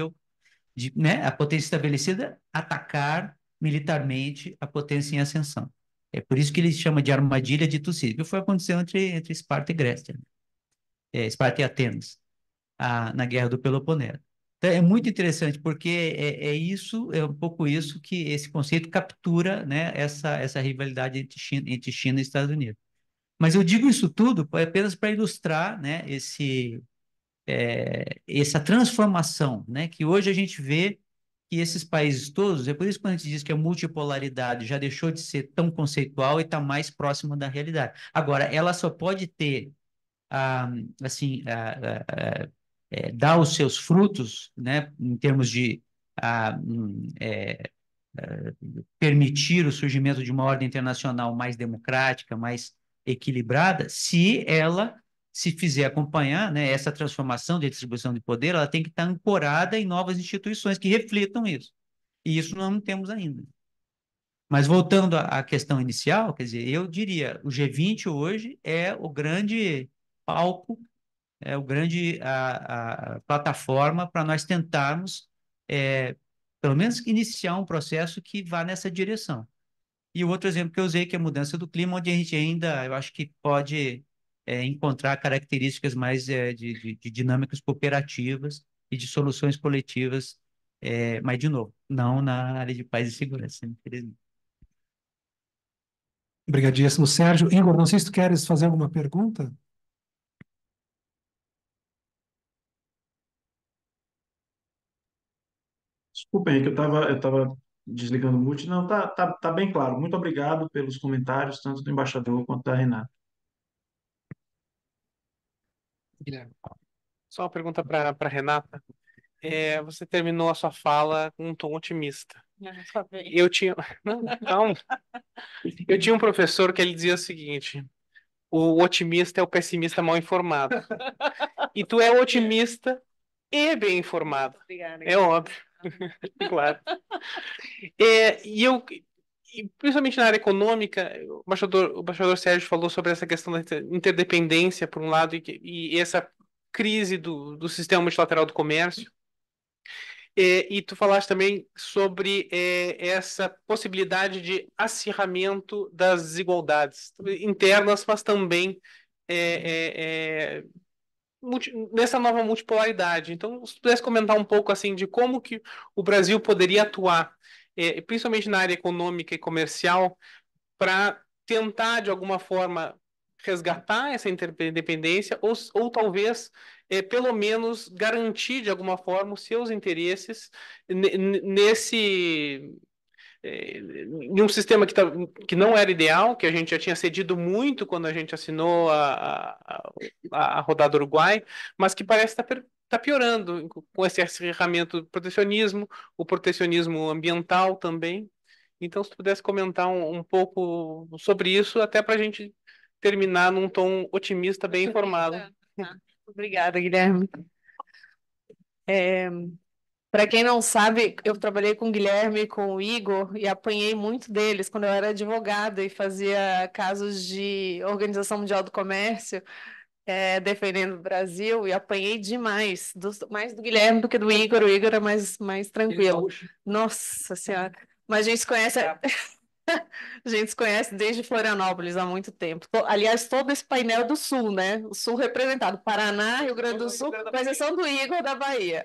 [SPEAKER 3] né, a potência estabelecida atacar militarmente a potência em ascensão. É por isso que ele chama de armadilha de Tucídides, que foi acontecendo entre Esparta e Grécia, né? Esparta e Atenas, na Guerra do Peloponeso. Então, é muito interessante, porque é um pouco isso que esse conceito captura, né, essa rivalidade entre China e Estados Unidos. Mas eu digo isso tudo apenas para ilustrar, né, essa transformação, né, que hoje a gente vê que esses países todos, é por isso que quando a gente diz que a multipolaridade já deixou de ser tão conceitual e está mais próxima da realidade. Agora, ela só pode ter, assim, dar os seus frutos, né, em termos de permitir o surgimento de uma ordem internacional mais democrática, mais equilibrada, se ela se fizer acompanhar, né, essa transformação de distribuição de poder, ela tem que estar ancorada em novas instituições que reflitam isso. E isso nós não temos ainda. Mas voltando à questão inicial, quer dizer, eu diria, o G20 hoje é o grande palco, é o grande a plataforma para nós tentarmos, pelo menos, iniciar um processo que vá nessa direção. E o outro exemplo que eu usei, que é a mudança do clima, onde a gente ainda, eu acho que pode encontrar características mais de dinâmicas cooperativas e de soluções coletivas, mas, de novo, não na área de paz e segurança, infelizmente.
[SPEAKER 1] Obrigadíssimo, Sérgio. Igor, não sei se tu queres fazer alguma pergunta.
[SPEAKER 2] Desculpa aí que eu tava desligando o mute. Não, tá bem claro. Muito obrigado pelos comentários, tanto do embaixador quanto da Renata.
[SPEAKER 1] Guilherme.
[SPEAKER 5] Só uma pergunta para Renata. Você terminou a sua fala com um tom otimista. Eu tinha, não, calma. Eu tinha um professor que ele dizia o seguinte: o otimista é o pessimista mal informado. E tu é otimista e bem informado.
[SPEAKER 4] Obrigada.
[SPEAKER 5] É óbvio. Claro. Principalmente na área econômica, o embaixador Sérgio falou sobre essa questão da interdependência, por um lado, e essa crise do sistema multilateral do comércio. E tu falaste também sobre essa possibilidade de acirramento das desigualdades internas, mas também nessa nova multipolaridade. Então, se pudesse comentar um pouco assim de como que o Brasil poderia atuar, principalmente na área econômica e comercial, para tentar, de alguma forma, resgatar essa interdependência ou talvez, pelo menos, garantir, de alguma forma, os seus interesses nesse em um sistema que não era ideal, que a gente já tinha cedido muito quando a gente assinou a rodada do Uruguai, mas que parece estar tá piorando com esse acirramento do protecionismo, o protecionismo ambiental também. Então, se tu pudesse comentar um pouco sobre isso, até para a gente terminar num tom otimista, bem informado.
[SPEAKER 4] Obrigada, Guilherme. Para quem não sabe, eu trabalhei com o Guilherme e com o Igor e apanhei muito deles quando eu era advogada e fazia casos de Organização Mundial do Comércio, defendendo o Brasil, e apanhei demais, mais do Guilherme do que do Igor. O Igor é mais tranquilo. Nossa Senhora. Mas a gente se conhece. A gente se conhece desde Florianópolis há muito tempo. Aliás, todo esse painel do Sul, né? O Sul representado, Paraná, Rio Grande do Sul, com exceção do Igor da Bahia.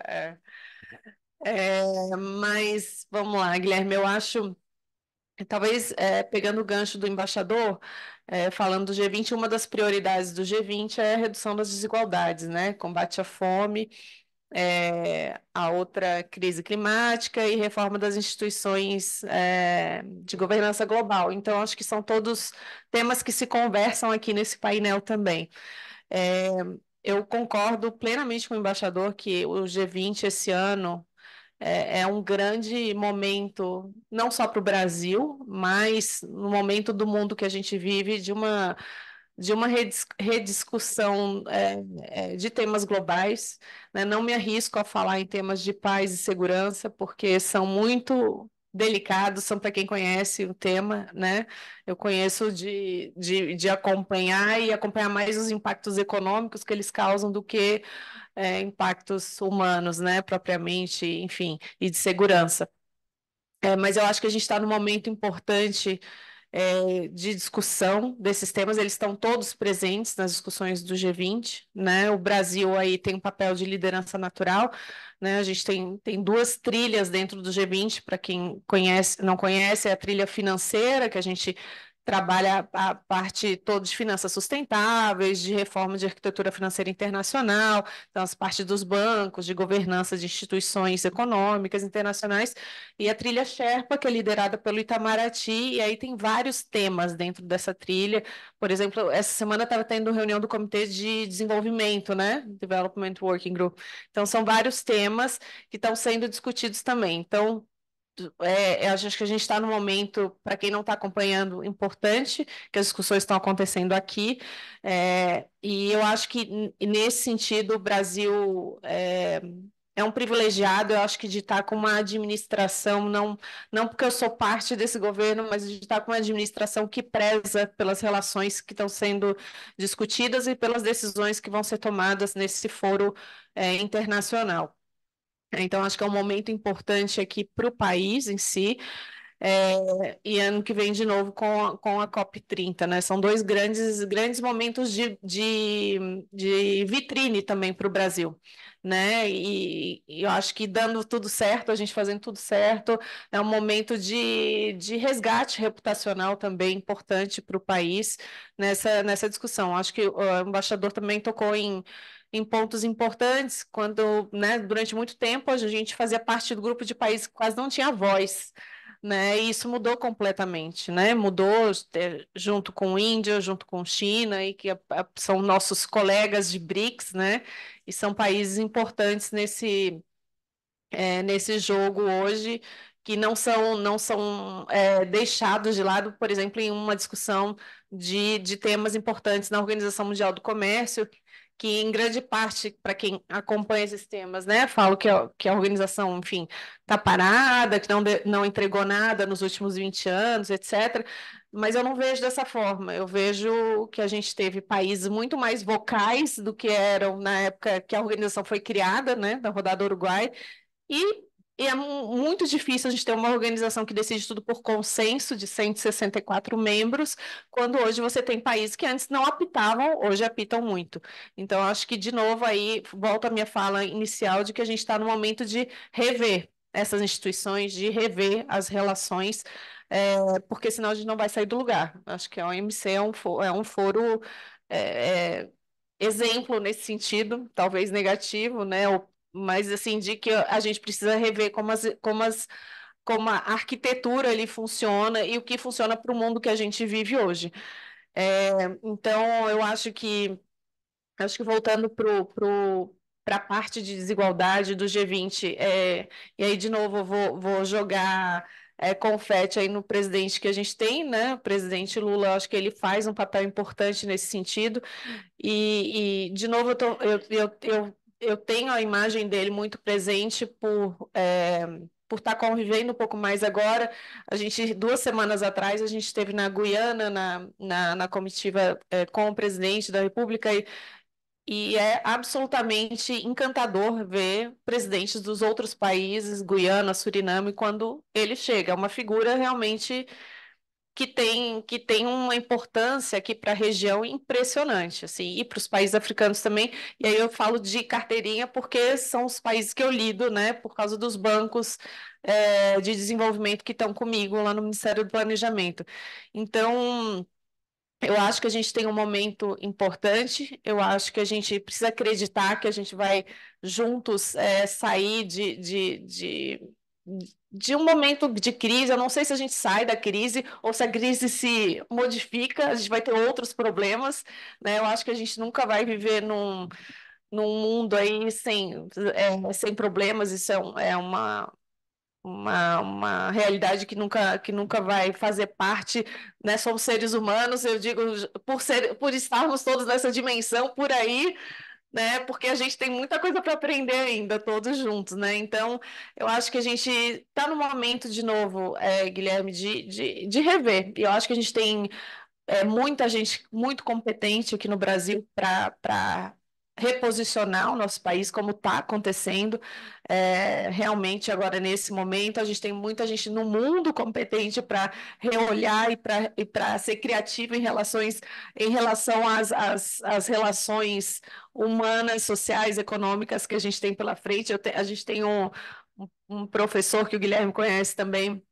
[SPEAKER 4] Mas vamos lá, Guilherme, eu acho, talvez pegando o gancho do embaixador, falando do G20, uma das prioridades do G20 é a redução das desigualdades, né? Combate à fome, a outra crise climática e reforma das instituições de governança global. Então, acho que são todos temas que se conversam aqui nesse painel também. Eu concordo plenamente com o embaixador que o G20 esse ano é um grande momento, não só para o Brasil, mas no momento do mundo que a gente vive, de uma rediscussão de temas globais, né? Não me arrisco a falar em temas de paz e segurança, porque são muito delicados, são para quem conhece o tema, né? Eu conheço de acompanhar e acompanhar mais os impactos econômicos que eles causam do que impactos humanos, né? Propriamente, enfim, e de segurança. Mas eu acho que a gente está num momento importante de discussão desses temas, eles estão todos presentes nas discussões do G20, né? O Brasil aí tem um papel de liderança natural, né? A gente tem duas trilhas dentro do G20, para quem não conhece, é a trilha financeira, que a gente trabalha a parte toda de finanças sustentáveis, de reforma de arquitetura financeira internacional, então as partes dos bancos, de governança de instituições econômicas internacionais, e a trilha Sherpa, que é liderada pelo Itamaraty, e aí tem vários temas dentro dessa trilha. Por exemplo, essa semana estava tendo reunião do Comitê de Desenvolvimento, né? Development Working Group. Então, são vários temas que estão sendo discutidos também. Então, eu acho que a gente está num momento, para quem não está acompanhando, importante, que as discussões estão acontecendo aqui, e eu acho que, nesse sentido, o Brasil é um privilegiado, eu acho que de estar com uma administração, não porque eu sou parte desse governo, mas de estar com uma administração que preza pelas relações que estão sendo discutidas e pelas decisões que vão ser tomadas nesse foro internacional. Então, acho que é um momento importante aqui para o país em si, e ano que vem, de novo, com a COP30, né? São dois grandes momentos de vitrine também para o Brasil, né? E eu acho que dando tudo certo, a gente fazendo tudo certo, é um momento de resgate reputacional também importante para o país nessa discussão. Acho que o embaixador também tocou em pontos importantes, quando, né, durante muito tempo, a gente fazia parte do grupo de países que quase não tinha voz, né? E isso mudou completamente, né? Mudou junto com Índia, junto com China, e que são nossos colegas de BRICS, né? E são países importantes nesse jogo hoje, que não são deixados de lado, por exemplo, em uma discussão de temas importantes na Organização Mundial do Comércio, que em grande parte, para quem acompanha esses temas, né, falo que a organização, enfim, está parada, que não entregou nada nos últimos 20 anos, etc., mas eu não vejo dessa forma. Eu vejo que a gente teve países muito mais vocais do que eram na época que a organização foi criada, né, da rodada Uruguai, e E é muito difícil a gente ter uma organização que decide tudo por consenso de 164 membros, quando hoje você tem países que antes não apitavam, hoje apitam muito. Então, acho que, de novo, aí volto à minha fala inicial de que a gente está no momento de rever essas instituições, de rever as relações, porque senão a gente não vai sair do lugar. Acho que a OMC é um foro exemplo nesse sentido, talvez negativo, né? Mas assim, de que a gente precisa rever como a arquitetura ali funciona e o que funciona para o mundo que a gente vive hoje. Então, eu acho que voltando para a parte de desigualdade do G20, e aí, de novo, eu vou jogar confete aí no presidente que a gente tem, né? O presidente Lula, eu acho que ele faz um papel importante nesse sentido. De novo, eu tenho a imagem dele muito presente por estar convivendo um pouco mais agora. 2 semanas atrás, a gente esteve na Guiana, na comitiva com o presidente da República, e é absolutamente encantador ver presidentes dos outros países, Guiana, Suriname, quando ele chega. É uma figura realmente que tem uma importância aqui para a região impressionante, assim, e para os países africanos também. E aí eu falo de carteirinha porque são os países que eu lido, né, por causa dos bancos de desenvolvimento que estão comigo lá no Ministério do Planejamento. Então, eu acho que a gente tem um momento importante, eu acho que a gente precisa acreditar que a gente vai juntos sair de um momento de crise. Eu não sei se a gente sai da crise ou se a crise se modifica, a gente vai ter outros problemas, né? Eu acho que a gente nunca vai viver num mundo aí sem problemas, isso uma realidade que nunca vai fazer parte, né? Somos seres humanos, eu digo, por estarmos todos nessa dimensão, por aí, né? Porque a gente tem muita coisa para aprender ainda, todos juntos, né? Então, eu acho que a gente está no momento, de novo, Guilherme, de rever. E eu acho que a gente tem muita gente muito competente aqui no Brasil para reposicionar o nosso país, como está acontecendo. Realmente, agora, nesse momento, a gente tem muita gente no mundo competente para reolhar e para ser criativo em relação às relações humanas, sociais, econômicas que a gente tem pela frente. A gente tem um professor que o Guilherme conhece também,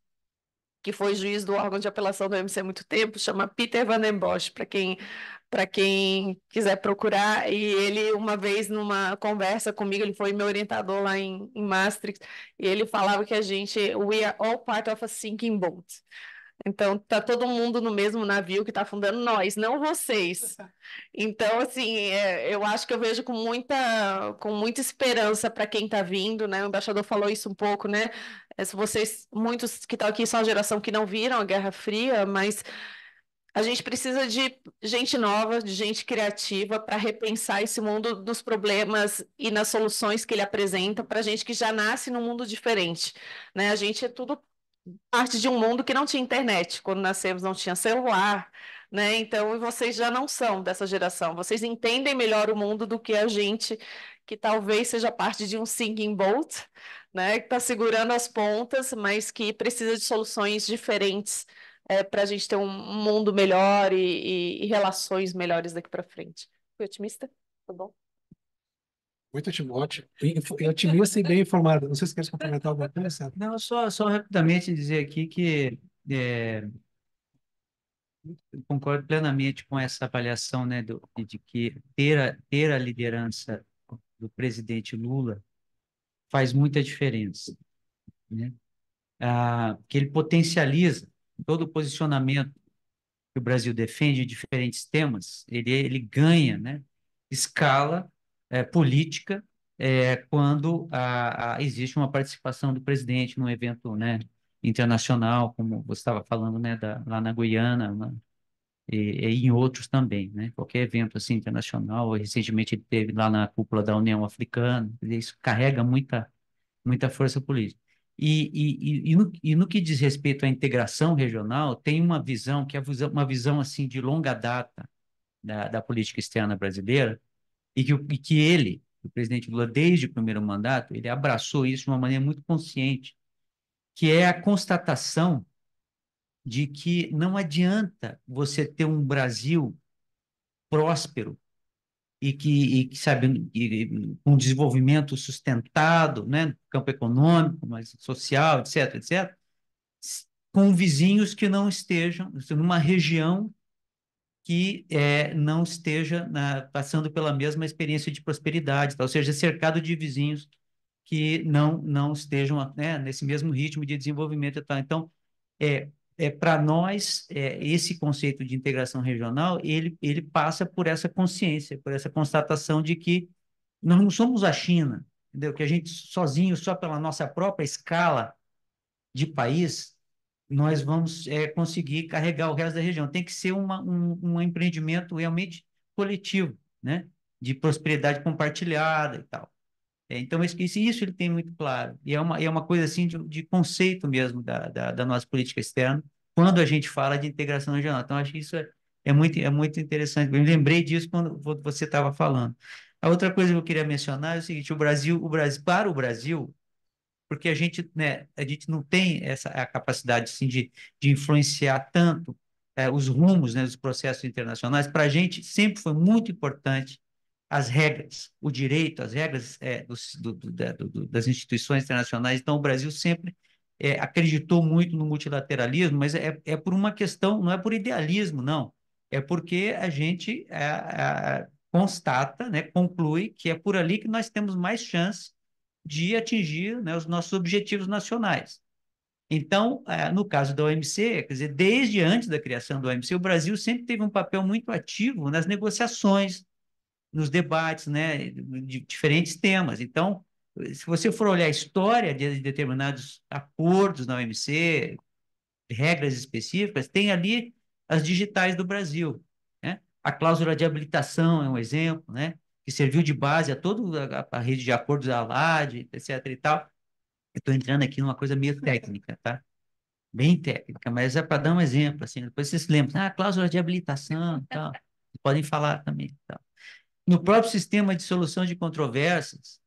[SPEAKER 4] que foi juiz do órgão de apelação do OMC há muito tempo, chama Peter Van den Bosch, para quem quiser procurar. E ele, uma vez, numa conversa comigo, ele foi meu orientador lá em Maastricht, e ele falava que we are all part of a sinking boat. Então, tá todo mundo no mesmo navio que está afundando, nós, não vocês. Então, assim, eu acho que eu vejo com muita esperança para quem está vindo, né? O embaixador falou isso um pouco, né? Se vocês, muitos que estão aqui são a geração que não viram a Guerra Fria, mas a gente precisa de gente nova, de gente criativa para repensar esse mundo dos problemas e nas soluções que ele apresenta para gente que já nasce num mundo diferente, né? A gente é tudo parte de um mundo que não tinha internet. Quando nascemos, não tinha celular, né? Então, vocês já não são dessa geração. Vocês entendem melhor o mundo do que a gente, que talvez seja parte de um sinking boat, né? Que está segurando as pontas, mas que precisa de soluções diferentes para a gente ter um mundo melhor e relações melhores daqui para frente. Fui otimista? Tá bom?
[SPEAKER 1] Muito ótimo. E otimista e bem informado. Não sei se queres complementar alguma coisa, Sandro.
[SPEAKER 3] Não, só rapidamente dizer aqui que eu concordo plenamente com essa avaliação, né, de que ter a liderança do presidente Lula faz muita diferença, né? Que ele potencializa todo o posicionamento que o Brasil defende em diferentes temas, ele ganha, né, escala política quando existe uma participação do presidente num evento, né, internacional, como você estava falando, né, lá na Guiana, né, e em outros também, né, qualquer evento assim internacional. Recentemente ele teve lá na cúpula da União Africana. Isso carrega muita força política. E no que diz respeito à integração regional, tem uma visão que é uma visão assim de longa data da política externa brasileira, e que ele, o presidente Lula, desde o primeiro mandato, ele abraçou isso de uma maneira muito consciente, que é a constatação de que não adianta você ter um Brasil próspero sabe, com desenvolvimento sustentado, né, no campo econômico, mas social, etc., etc., com vizinhos que não estejam numa região que não esteja passando pela mesma experiência de prosperidade, tá? Ou seja, cercado de vizinhos que não estejam, né, nesse mesmo ritmo de desenvolvimento e tal. Então, para nós, esse conceito de integração regional, ele passa por essa consciência, por essa constatação de que nós não somos a China, entendeu? Que a gente sozinho, só pela nossa própria escala de país, nós vamos conseguir carregar o resto da região. Tem que ser um empreendimento realmente coletivo, né? De prosperidade compartilhada e tal. Então, isso ele tem muito claro. E é uma coisa assim de conceito mesmo da nossa política externa, quando a gente fala de integração regional. Então, acho que isso é muito interessante. Eu me lembrei disso quando você estava falando. A outra coisa que eu queria mencionar é o seguinte: para o Brasil, porque a gente, né, a gente não tem a capacidade assim, de influenciar tanto os rumos, né, dos processos internacionais. Para a gente sempre foi muito importante as regras, o direito, as regras das instituições internacionais. Então, o Brasil sempre acreditou muito no multilateralismo, mas é por uma questão, não é por idealismo, não. É porque a gente constata, né, conclui que é por ali que nós temos mais chance de atingir, né, os nossos objetivos nacionais. Então, no caso da OMC, quer dizer, desde antes da criação da OMC, o Brasil sempre teve um papel muito ativo nas negociações, nos debates, né, de diferentes temas. Então, se você for olhar a história de determinados acordos na OMC, regras específicas, tem ali as digitais do Brasil, né? A cláusula de habilitação é um exemplo, né, que serviu de base a toda a rede de acordos da ALAD, etc. e tal. Eu estou entrando aqui numa coisa meio técnica, tá? Bem técnica, mas é para dar um exemplo, assim, depois vocês se lembram, cláusula de habilitação e tal. Podem falar também, tal. No próprio sistema de solução de controvérsias,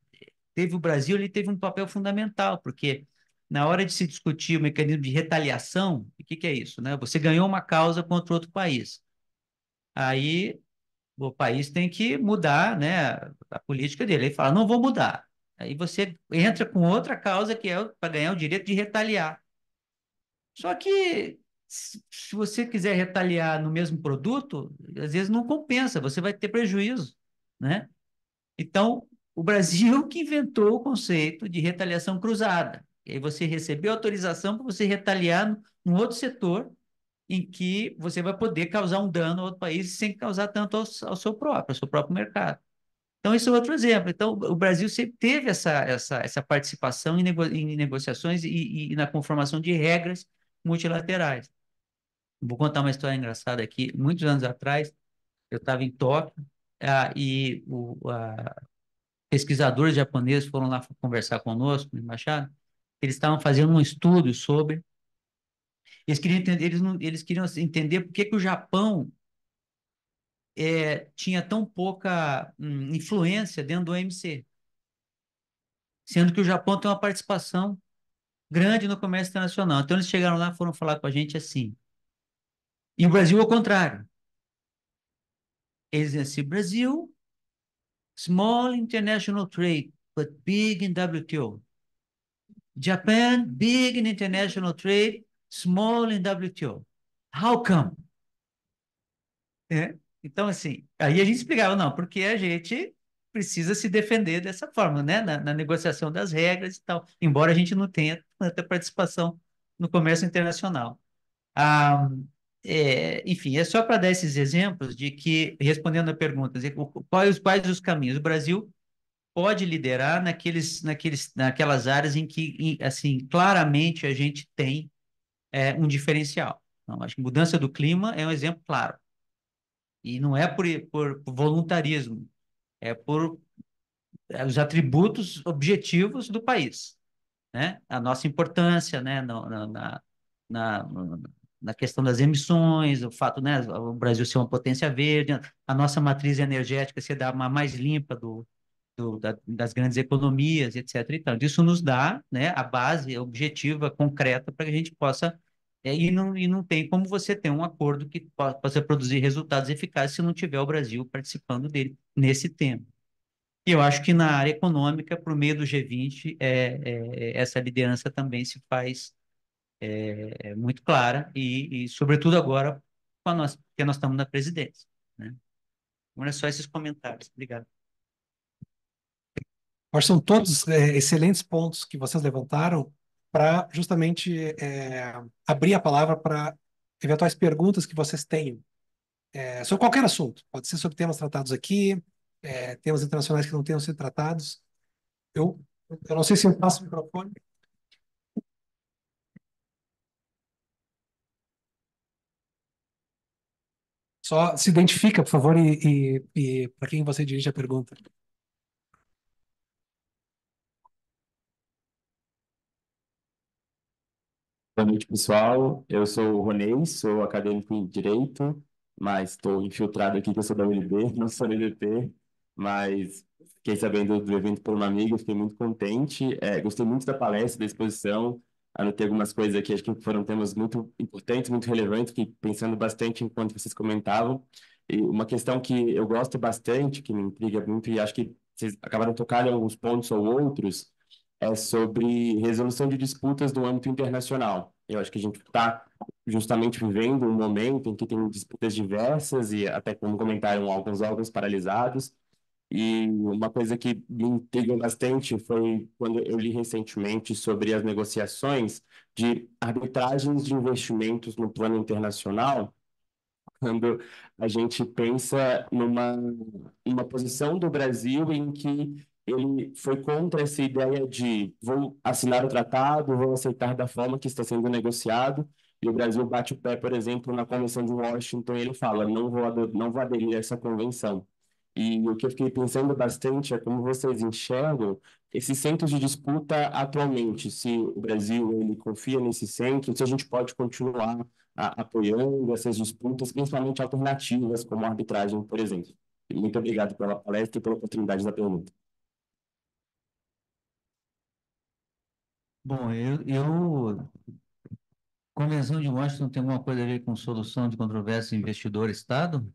[SPEAKER 3] o Brasil ele teve um papel fundamental, porque na hora de se discutir o mecanismo de retaliação, o que é isso, né? Você ganhou uma causa contra outro país. Aí o país tem que mudar, né, a política dele. Ele fala, não vou mudar. Aí você entra com outra causa que é para ganhar o direito de retaliar. Só que se você quiser retaliar no mesmo produto, às vezes não compensa, você vai ter prejuízo, né? Então, o Brasil que inventou o conceito de retaliação cruzada. E aí você recebeu autorização para você retaliar num outro setor em que você vai poder causar um dano a outro país sem causar tanto ao seu próprio mercado. Então, isso é outro exemplo. Então, o Brasil sempre teve essa participação em negociações e na conformação de regras multilaterais. Vou contar uma história engraçada aqui. Muitos anos atrás, eu estava em Tóquio, e pesquisadores japoneses foram lá conversar conosco, no embaixada. Eles estavam fazendo um estudo sobre. Eles queriam entender, eles queriam entender por que o Japão tinha tão pouca influência dentro do OMC, sendo que o Japão tem uma participação grande no comércio internacional. Então, eles chegaram lá e foram falar com a gente assim. E o Brasil, ao contrário. Eles diziam assim: Brasil, small international trade, but big in WTO. Japan, big in international trade, small in WTO. How come? Então, assim, aí a gente explicava, não, porque a gente precisa se defender dessa forma, né? Na negociação das regras e tal, embora a gente não tenha tanta participação no comércio internacional. Ah, enfim, é só para dar esses exemplos de que, respondendo a pergunta, quais os caminhos? O Brasil pode liderar naquelas áreas em que, assim, claramente a gente tem um diferencial. Então, acho que mudança do clima é um exemplo claro. E não é por voluntarismo, é por os atributos objetivos do país, né? A nossa importância, né? Na, na questão das emissões, o fato, né? O Brasil ser uma potência verde, a nossa matriz energética ser a mais limpa das grandes economias, etc. E tal. Isso nos dá, né, a base objetiva, concreta, para que a gente possa. E não tem como você ter um acordo que possa produzir resultados eficazes se não tiver o Brasil participando dele nesse tema. E eu acho que na área econômica, por meio do G20, essa liderança também se faz muito clara e, sobretudo agora, porque nós estamos na presidência, né? Agora é só esses comentários. Obrigado.
[SPEAKER 1] Acho que são todos excelentes pontos que vocês levantaram para justamente abrir a palavra para eventuais perguntas que vocês tenham sobre qualquer assunto. Pode ser sobre temas tratados aqui, temas internacionais que não tenham sido tratados. Eu, eu não sei se eu passo o microfone. Só se identifica, por favor, e para quem você dirige a pergunta.
[SPEAKER 6] Boa noite, pessoal. Eu sou o Ronei, sou acadêmico em Direito, mas estou infiltrado aqui, que eu sou da UNB, não sou da UNB, mas fiquei sabendo do evento por uma amiga, fiquei muito contente. Gostei muito da palestra, da exposição, anotei algumas coisas aqui, acho que foram temas muito importantes, muito relevantes, que pensando bastante enquanto vocês comentavam. E uma questão que eu gosto bastante, que me intriga muito, e acho que vocês acabaram tocando em alguns pontos ou outros, é sobre resolução de disputas no âmbito internacional. Eu acho que a gente está justamente vivendo um momento em que tem disputas diversas e até como comentaram alguns órgãos paralisados. E uma coisa que me intrigou bastante foi quando eu li recentemente sobre as negociações de arbitragens de investimentos no plano internacional, quando a gente pensa numa posição do Brasil em que ele foi contra essa ideia de vou assinar o tratado, vou aceitar da forma que está sendo negociado, e o Brasil bate o pé, por exemplo, na Convenção de Washington, e ele fala, não vou aderir a essa convenção. E o que eu fiquei pensando bastante é como vocês enxergam esses centros de disputa atualmente, se o Brasil ele confia nesse centro, se a gente pode continuar apoiando essas disputas, principalmente alternativas, como a arbitragem, por exemplo. E muito obrigado pela palestra e pela oportunidade da pergunta.
[SPEAKER 3] Bom, Convenção de Washington tem alguma coisa a ver com solução de controvérsia investidor-Estado?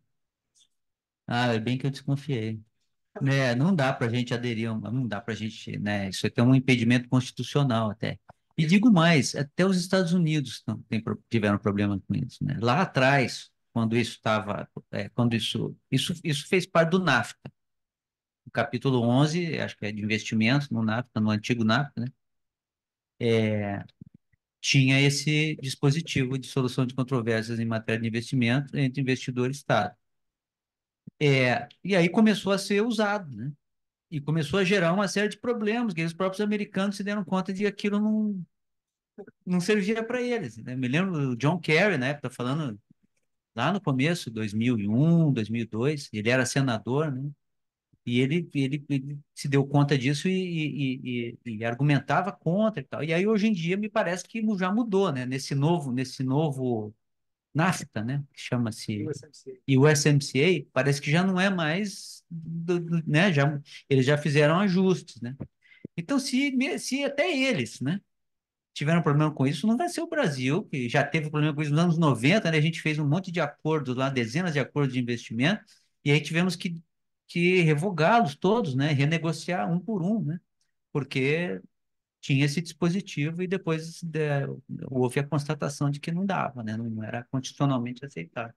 [SPEAKER 3] Ah, é bem que eu desconfiei. Né, não dá para a gente aderir, não dá para a gente, né? Isso aqui é um impedimento constitucional até. E digo mais, até os Estados Unidos tiveram problema com isso, né? Lá atrás, quando isso estava, quando isso fez parte do NAFTA, o capítulo 11, acho que é de investimentos no NAFTA, no antigo NAFTA, né? Tinha esse dispositivo de solução de controvérsias em matéria de investimento entre investidor e Estado. E aí começou a ser usado, né? E começou a gerar uma série de problemas, que os próprios americanos se deram conta de que aquilo não servia para eles, né? Me lembro do John Kerry, né, tá falando lá no começo, 2001, 2002, ele era senador, né? E ele se deu conta disso e argumentava contra e tal. E aí, hoje em dia, me parece que já mudou, né? Nesse novo NAFTA, né? Que chama-se e o USMCA, parece que já não é mais, né? Eles já fizeram ajustes, né? Então, se até eles, né, tiveram problema com isso, não vai ser o Brasil, que já teve problema com isso nos anos 90, né? A gente fez um monte de acordos lá, dezenas de acordos de investimento, e aí tivemos que revogá-los todos, né? Renegociar um por um, né? Porque tinha esse dispositivo e depois houve a constatação de que não dava, né? Não era constitucionalmente aceitável.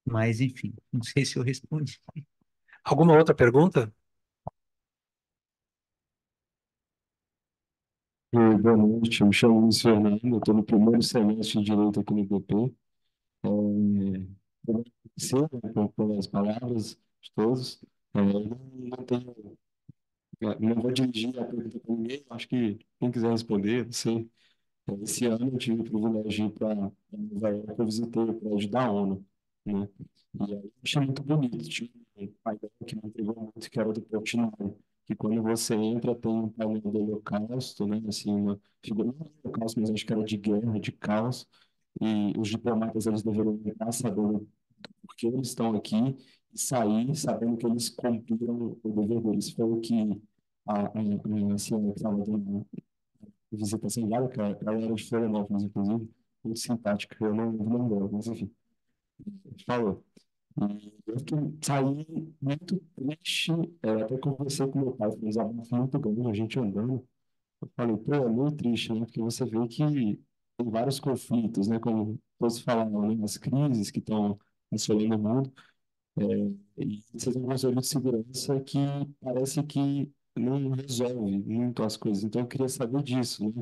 [SPEAKER 3] Mas, enfim, não sei se eu respondi.
[SPEAKER 1] Alguma outra pergunta?
[SPEAKER 6] Oi, boa noite, eu me chamo Luiz Fernando, eu estou no primeiro semestre de Direito aqui no IPP. Eu agradecer, né, pelas palavras de todos. Eu não tenho, não vou dirigir a pergunta para ninguém, acho que quem quiser responder, sim. Esse ano eu tive o privilégio de ir para Nova York, eu visitei o prédio da ONU, né? E aí eu achei muito bonito, tinha um painel que me intrigou muito, que era o do Portnoy, que quando você entra tem um painel do Holocausto, né? Assim, uma figura, não do Holocausto, mas acho que era de guerra, de caos, e os diplomatas eles deveriam estar sabendo por que eles estão aqui sair sabendo que eles cumpriram o dever deles. Foi o que a senhora que estava dando visitação guiada, que ela era de Florianópolis, inclusive, muito simpática, eu não lembro dela, mas enfim, falou. E eu fiquei, saí muito triste, até conversei com meu pai, foi um desabafo muito grande, a gente andando. Eu falei, pô, é muito triste, né? Porque você vê que tem vários conflitos, né? Como todos falaram, né? As crises que estão assolando o mundo. E você tem um conselho de segurança que parece que não resolve muito as coisas. Então, eu queria saber disso,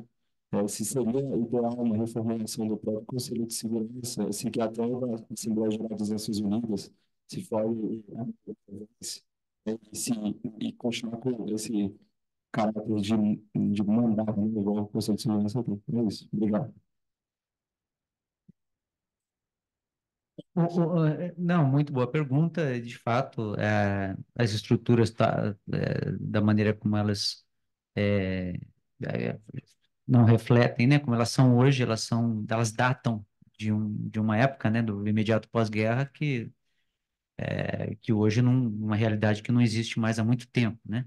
[SPEAKER 6] né? Se seria ideal uma reformulação do próprio Conselho de Segurança, assim, que até a Assembleia Geral das Nações Unidas, se for, e continuar com esse caráter de mandar, né, igual o Conselho de Segurança tem. É isso. Obrigado.
[SPEAKER 3] Não, muito boa pergunta. De fato, as estruturas da maneira como elas é, é, não refletem, né, como elas são hoje, elas datam de uma época, né, do imediato pós-guerra que hoje uma realidade que não existe mais há muito tempo, né?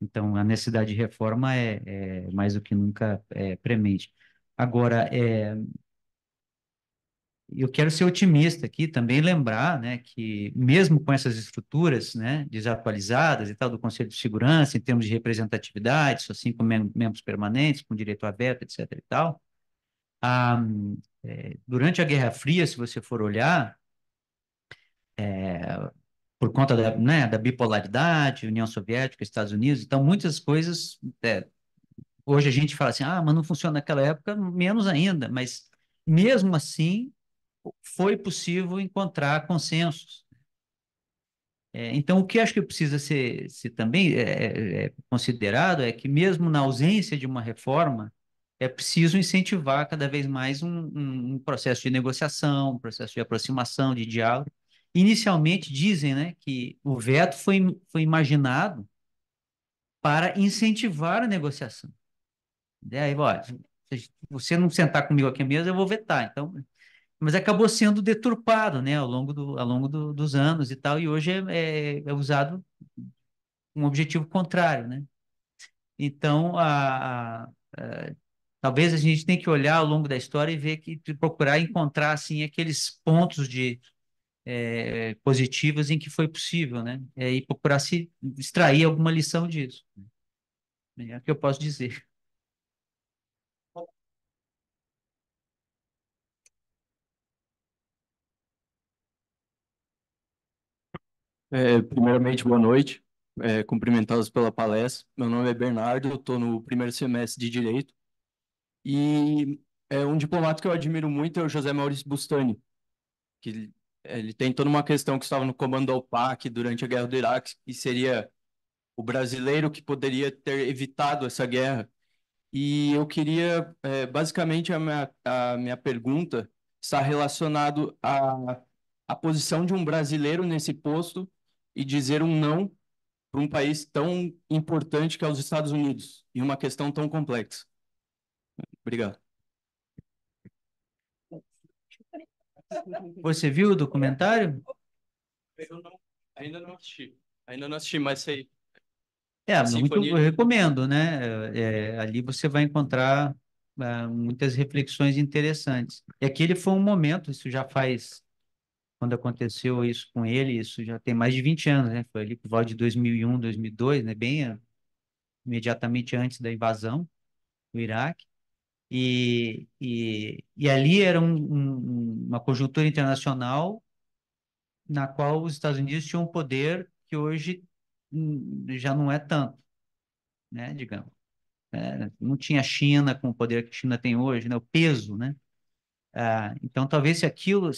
[SPEAKER 3] Então, a necessidade de reforma é mais do que nunca premente. Agora, eu quero ser otimista aqui, também lembrar, né, que mesmo com essas estruturas, né, desatualizadas e tal do Conselho de Segurança, em termos de representatividade, só cinco membros permanentes, com direito a veto, etc. e tal, ah, durante a Guerra Fria, se você for olhar, por conta da bipolaridade, União Soviética, Estados Unidos, então muitas coisas, hoje a gente fala assim, mas não funciona naquela época, menos ainda, mas mesmo assim foi possível encontrar consensos. Então, o que acho que precisa ser também considerado é que, mesmo na ausência de uma reforma, é preciso incentivar cada vez mais um processo de negociação, um processo de aproximação, de diálogo. Inicialmente, dizem, né, que o veto foi imaginado para incentivar a negociação. Daí, ó, se você não sentar comigo aqui mesmo, eu vou vetar. Então, mas acabou sendo deturpado, né, dos anos e tal, e hoje é usado com um objetivo contrário, né? Então, talvez a gente tenha que olhar ao longo da história e ver procurar encontrar assim aqueles pontos de positivos em que foi possível, né? E procurar se extrair alguma lição disso. É o que eu posso dizer.
[SPEAKER 7] Primeiramente, boa noite. Cumprimentá-los pela palestra. Meu nome é Bernardo, eu estou no primeiro semestre de Direito. E um diplomata que eu admiro muito é o José Maurício Bustani, que ele tem toda uma questão que estava no comando da OPAC durante a Guerra do Iraque, que seria o brasileiro que poderia ter evitado essa guerra. E eu queria, basicamente, a minha pergunta está relacionado à posição de um brasileiro nesse posto e dizer um não para um país tão importante que é os Estados Unidos, e uma questão tão complexa. Obrigado.
[SPEAKER 3] Você viu o documentário?
[SPEAKER 7] Eu não, ainda não assisti. Ainda não assisti, mas sei.
[SPEAKER 3] Eu recomendo, né? Ali você vai encontrar muitas reflexões interessantes. E aquele foi um momento, isso já faz, quando aconteceu isso com ele, isso já tem mais de 20 anos, né? Foi ali por volta de 2001, 2002, né? Bem imediatamente antes da invasão do Iraque. E ali era uma conjuntura internacional na qual os Estados Unidos tinham um poder que hoje já não é tanto, né? Digamos. Não tinha a China com o poder que a China tem hoje, né? O peso, né? Então, talvez se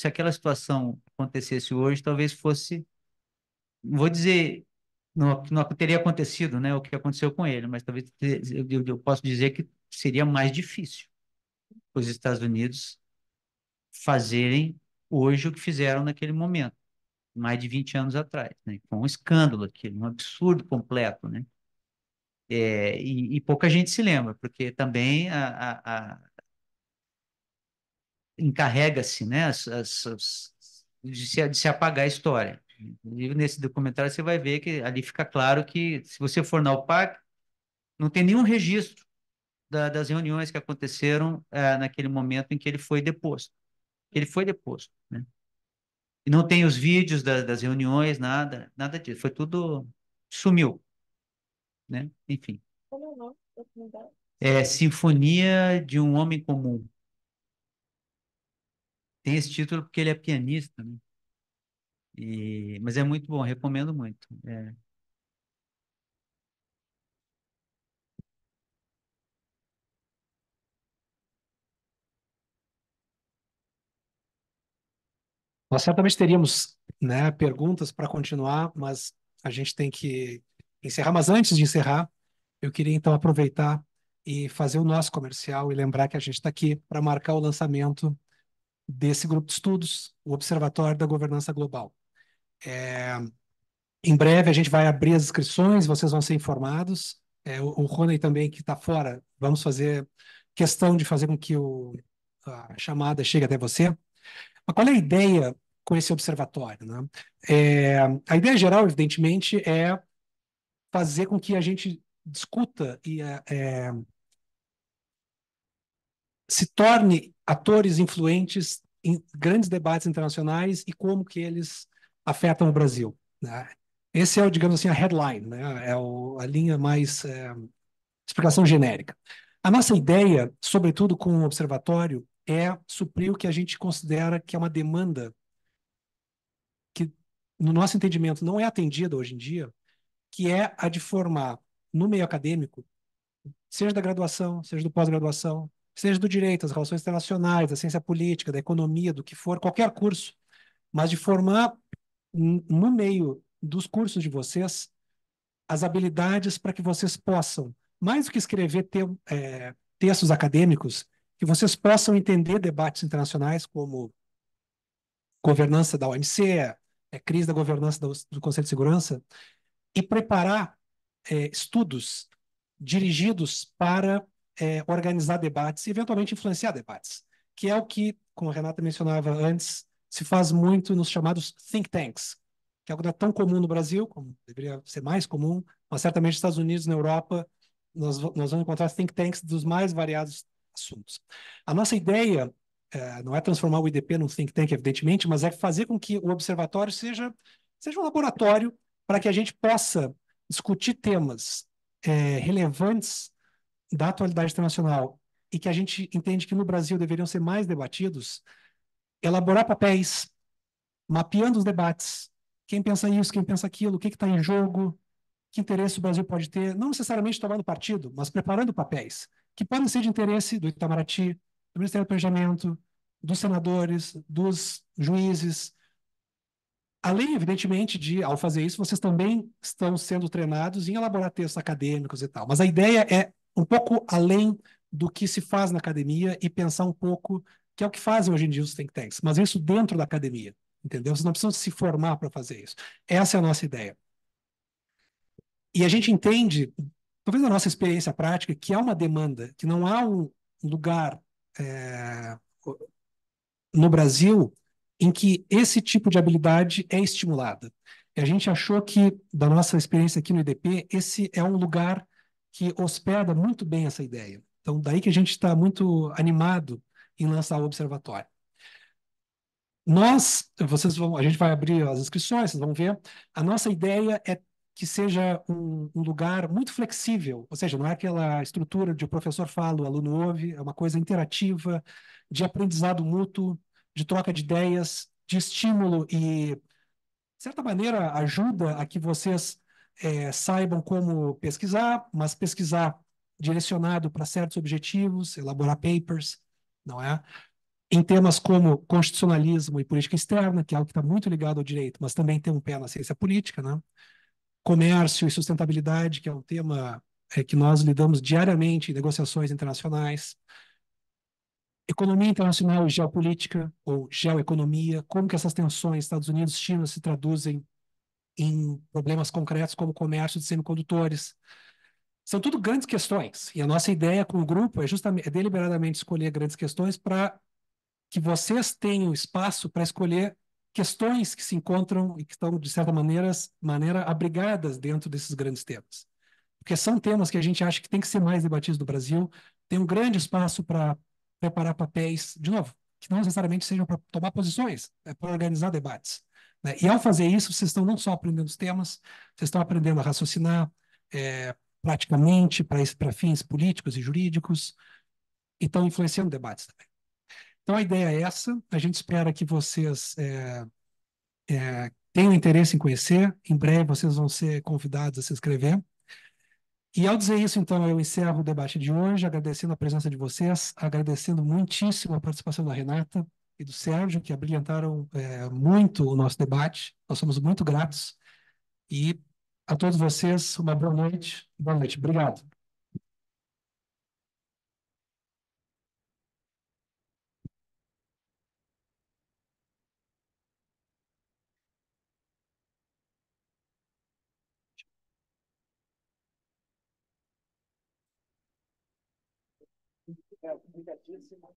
[SPEAKER 3] aquela situação acontecesse hoje, talvez fosse, não vou dizer não teria acontecido, né? O que aconteceu com ele, mas talvez eu posso dizer que seria mais difícil os Estados Unidos fazerem hoje o que fizeram naquele momento, mais de 20 anos atrás, né? Foi um escândalo aquilo, um absurdo completo, né? E pouca gente se lembra, porque também encarrega-se, né, de se apagar a história. E nesse documentário você vai ver que ali fica claro que, se você for na UPAC, não tem nenhum registro das reuniões que aconteceram naquele momento em que ele foi deposto. Ele foi deposto, né? E não tem os vídeos das reuniões, nada disso. Foi tudo, sumiu, né? Enfim.
[SPEAKER 4] Como é o nome do documentário?
[SPEAKER 3] É Sinfonia de um Homem Comum. Tem esse título porque ele é pianista, né? Mas é muito bom, recomendo muito.
[SPEAKER 1] Nós certamente teríamos, né, perguntas para continuar, mas a gente tem que encerrar. Mas antes de encerrar, eu queria então aproveitar e fazer o nosso comercial e lembrar que a gente está aqui para marcar o lançamento desse grupo de estudos, o Observatório da Governança Global. Em breve a gente vai abrir as inscrições, vocês vão ser informados. O Rony também, que está fora, vamos fazer questão de fazer com que a chamada chegue até você. Mas qual é a ideia com esse observatório, né? A ideia geral, evidentemente, é fazer com que a gente discuta e se torne atores influentes em grandes debates internacionais e como que eles afetam o Brasil, né? Esse é, digamos assim, a headline, né? A linha mais explicação genérica. A nossa ideia, sobretudo com o observatório, é suprir o que a gente considera que é uma demanda que, no nosso entendimento, não é atendida hoje em dia, que é a de formar no meio acadêmico, seja da graduação, seja do pós-graduação, seja do direito, das relações internacionais, da ciência política, da economia, do que for, qualquer curso, mas de formar no meio dos cursos de vocês as habilidades para que vocês possam, mais do que escrever textos acadêmicos, que vocês possam entender debates internacionais como governança da OMC, crise da governança do Conselho de Segurança, e preparar estudos dirigidos para organizar debates e, eventualmente, influenciar debates, que é o que, como a Renata mencionava antes, se faz muito nos chamados think tanks, que é algo não é tão comum no Brasil, como deveria ser mais comum, mas certamente nos Estados Unidos, na Europa, nós vamos encontrar think tanks dos mais variados assuntos. A nossa ideia não é transformar o IDP num think tank, evidentemente, mas é fazer com que o observatório seja um laboratório para que a gente possa discutir temas relevantes da atualidade internacional e que a gente entende que no Brasil deveriam ser mais debatidos, elaborar papéis, mapeando os debates, quem pensa isso, quem pensa aquilo, o que está em jogo, que interesse o Brasil pode ter, não necessariamente tomando partido, mas preparando papéis, que podem ser de interesse do Itamaraty, do Ministério do Planejamento, dos senadores, dos juízes. Além, evidentemente, de, ao fazer isso, vocês também estão sendo treinados em elaborar textos acadêmicos e tal. Mas a ideia é um pouco além do que se faz na academia e pensar um pouco, que é o que fazem hoje em dia os think tanks, mas isso dentro da academia, entendeu? Vocês não precisam se formar para fazer isso. Essa é a nossa ideia. E a gente entende, talvez na nossa experiência prática, que há uma demanda, que não há um lugar no Brasil em que esse tipo de habilidade é estimulada. E a gente achou que, da nossa experiência aqui no IDP, esse é um lugar que hospeda muito bem essa ideia. Então, daí que a gente está muito animado em lançar o observatório. A gente vai abrir as inscrições, vocês vão ver. A nossa ideia é que seja um lugar muito flexível, ou seja, não é aquela estrutura de o professor fala, o aluno ouve, é uma coisa interativa, de aprendizado mútuo, de troca de ideias, de estímulo e, de certa maneira, ajuda a que vocês saibam como pesquisar, mas pesquisar direcionado para certos objetivos, elaborar papers, não é? Em temas como constitucionalismo e política externa, que é algo que está muito ligado ao direito, mas também tem um pé na ciência política, né? Comércio e sustentabilidade, que é um tema que nós lidamos diariamente em negociações internacionais. Economia internacional e geopolítica, ou geoeconomia, como que essas tensões Estados Unidos e China se traduzem em problemas concretos como comércio de semicondutores. São tudo grandes questões, e a nossa ideia com o grupo é deliberadamente escolher grandes questões para que vocês tenham espaço para escolher questões que se encontram e que estão, de certa maneira abrigadas dentro desses grandes temas. Porque são temas que a gente acha que tem que ser mais debatidos no Brasil, tem um grande espaço para preparar papéis, de novo, que não necessariamente sejam para tomar posições, é para organizar debates. Né? E ao fazer isso, vocês estão não só aprendendo os temas, vocês estão aprendendo a raciocinar praticamente para fins políticos e jurídicos, e estão influenciando debates também. Então a ideia é essa, a gente espera que vocês tenham interesse em conhecer, em breve vocês vão ser convidados a se inscrever. E ao dizer isso, então, eu encerro o debate de hoje, agradecendo a presença de vocês, agradecendo muitíssimo a participação da Renata e do Sérgio, que abrilhantaram muito o nosso debate. Nós somos muito gratos. E a todos vocês, uma boa noite. Boa noite. Obrigado. Obrigadíssimo.